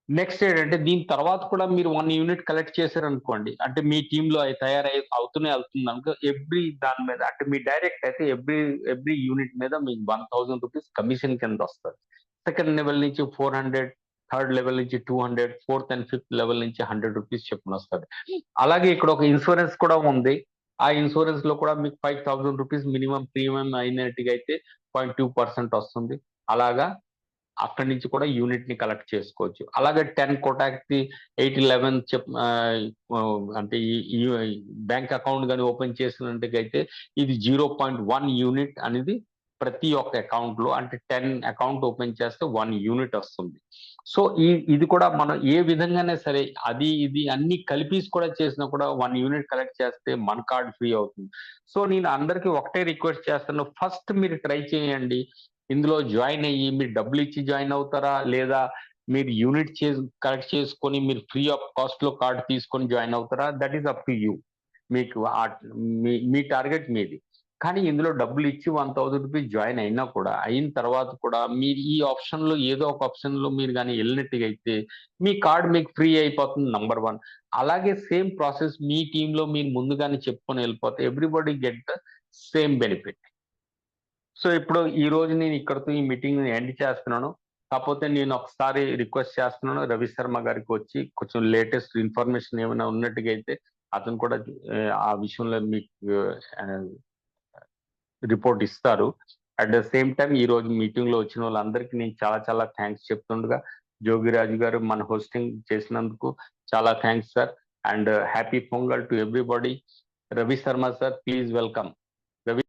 నెక్స్ట్ ఏంటంటే దీని తర్వాత కూడా మీరు 1 యూనిట్ కలెక్ట్ చేశారనుకోండి, అంటే మీ టీంలో అవుతూనే వెళ్తుంది అనుకో, ఎవ్రీ దాని మీద అంటే మీ డైరెక్ట్ అయితే ఎవ్రీ యూనిట్ మీద మీకు 1,000 రూపీస్ కమిషన్ కింద వస్తుంది. సెకండ్ లెవెల్ నుంచి 400, థర్డ్ లెవెల్ నుంచి 200, ఫోర్త్ అండ్ ఫిఫ్త్ లెవెల్ నుంచి 100 రూపీస్ చెప్పున వస్తుంది. అలాగే ఇక్కడ ఒక ఇన్సూరెన్స్ కూడా ఉంది. ఆ ఇన్సూరెన్స్ లో కూడా మీకు 5,000 రూపీస్ మినిమం ప్రీమియం అయినట్టుగా అయితే 0.2% వస్తుంది. అలాగా అక్కడి నుంచి కూడా యూనిట్ ని కలెక్ట్ చేసుకోవచ్చు. అలాగే 10 కోటాక్కి 811 అంటే ఈ బ్యాంక్ అకౌంట్ కానీ ఓపెన్ చేసినట్టుగైతే ఇది 0.1 యూనిట్ అనేది ప్రతి ఒక్క అకౌంట్ లో, అంటే 10 అకౌంట్ ఓపెన్ చేస్తే 1 యూనిట్ వస్తుంది. సో ఇది కూడా మనం ఏ విధంగానే సరే అది ఇది అన్ని కలిపేసి కూడా చేసినా కూడా 1 యూనిట్ కలెక్ట్ చేస్తే మన కార్డ్ ఫ్రీ అవుతుంది. సో నేను అందరికీ ఒకటే రిక్వెస్ట్ చేస్తాను, ఫస్ట్ మీరు ట్రై చేయండి. ఇందులో జాయిన్ అయ్యి మీరు డబ్బులు ఇచ్చి జాయిన్ అవుతారా, లేదా మీరు యూనిట్ కలెక్ట్ చేసుకొని మీరు ఫ్రీ ఆఫ్ కాస్ట్ లో కార్డు తీసుకొని జాయిన్ అవుతారా, that is up to you. మీకు మీ టార్గెట్ మీది. కానీ ఇందులో డబ్బులు ఇచ్చి 1,000 రూపీస్ జాయిన్ అయినా కూడా, అయిన తర్వాత కూడా మీరు ఈ ఆప్షన్ లో ఏదో ఒక ఆప్షన్ లో మీరు కానీ వెళ్ళినట్టుగా అయితే మీ కార్డు మీకు ఫ్రీ అయిపోతుంది, నంబర్ 1. అలాగే సేమ్ ప్రాసెస్ మీ టీంలో మీరు ముందుగానే చెప్పుకొని వెళ్ళిపోతే everybody get the same benefit. So ఇప్పుడు ఈ రోజు నేను ఇక్కడతో ఈ మీటింగ్ ఎండ్ చేస్తున్నాను. కాకపోతే నేను ఒకసారి రిక్వెస్ట్ చేస్తున్నాను, రవి శర్మ గారికి వచ్చి కొంచెం లేటెస్ట్ ఇన్ఫర్మేషన్ ఏమైనా ఉన్నట్టుగా అయితే అతను కూడా ఆ విషయంలో మీకు రిపోర్ట్ ఇస్తారు. అట్ ద సేమ్ టైం ఈ రోజు మీటింగ్ లో వచ్చిన వాళ్ళందరికీ నేను చాలా చాలా థ్యాంక్స్ చెప్తుండగా, జోగిరాజు గారు మన హోస్టింగ్ చేసినందుకు చాలా thanks sir. And happy pongal to everybody. Ravi Sharma sir, please welcome.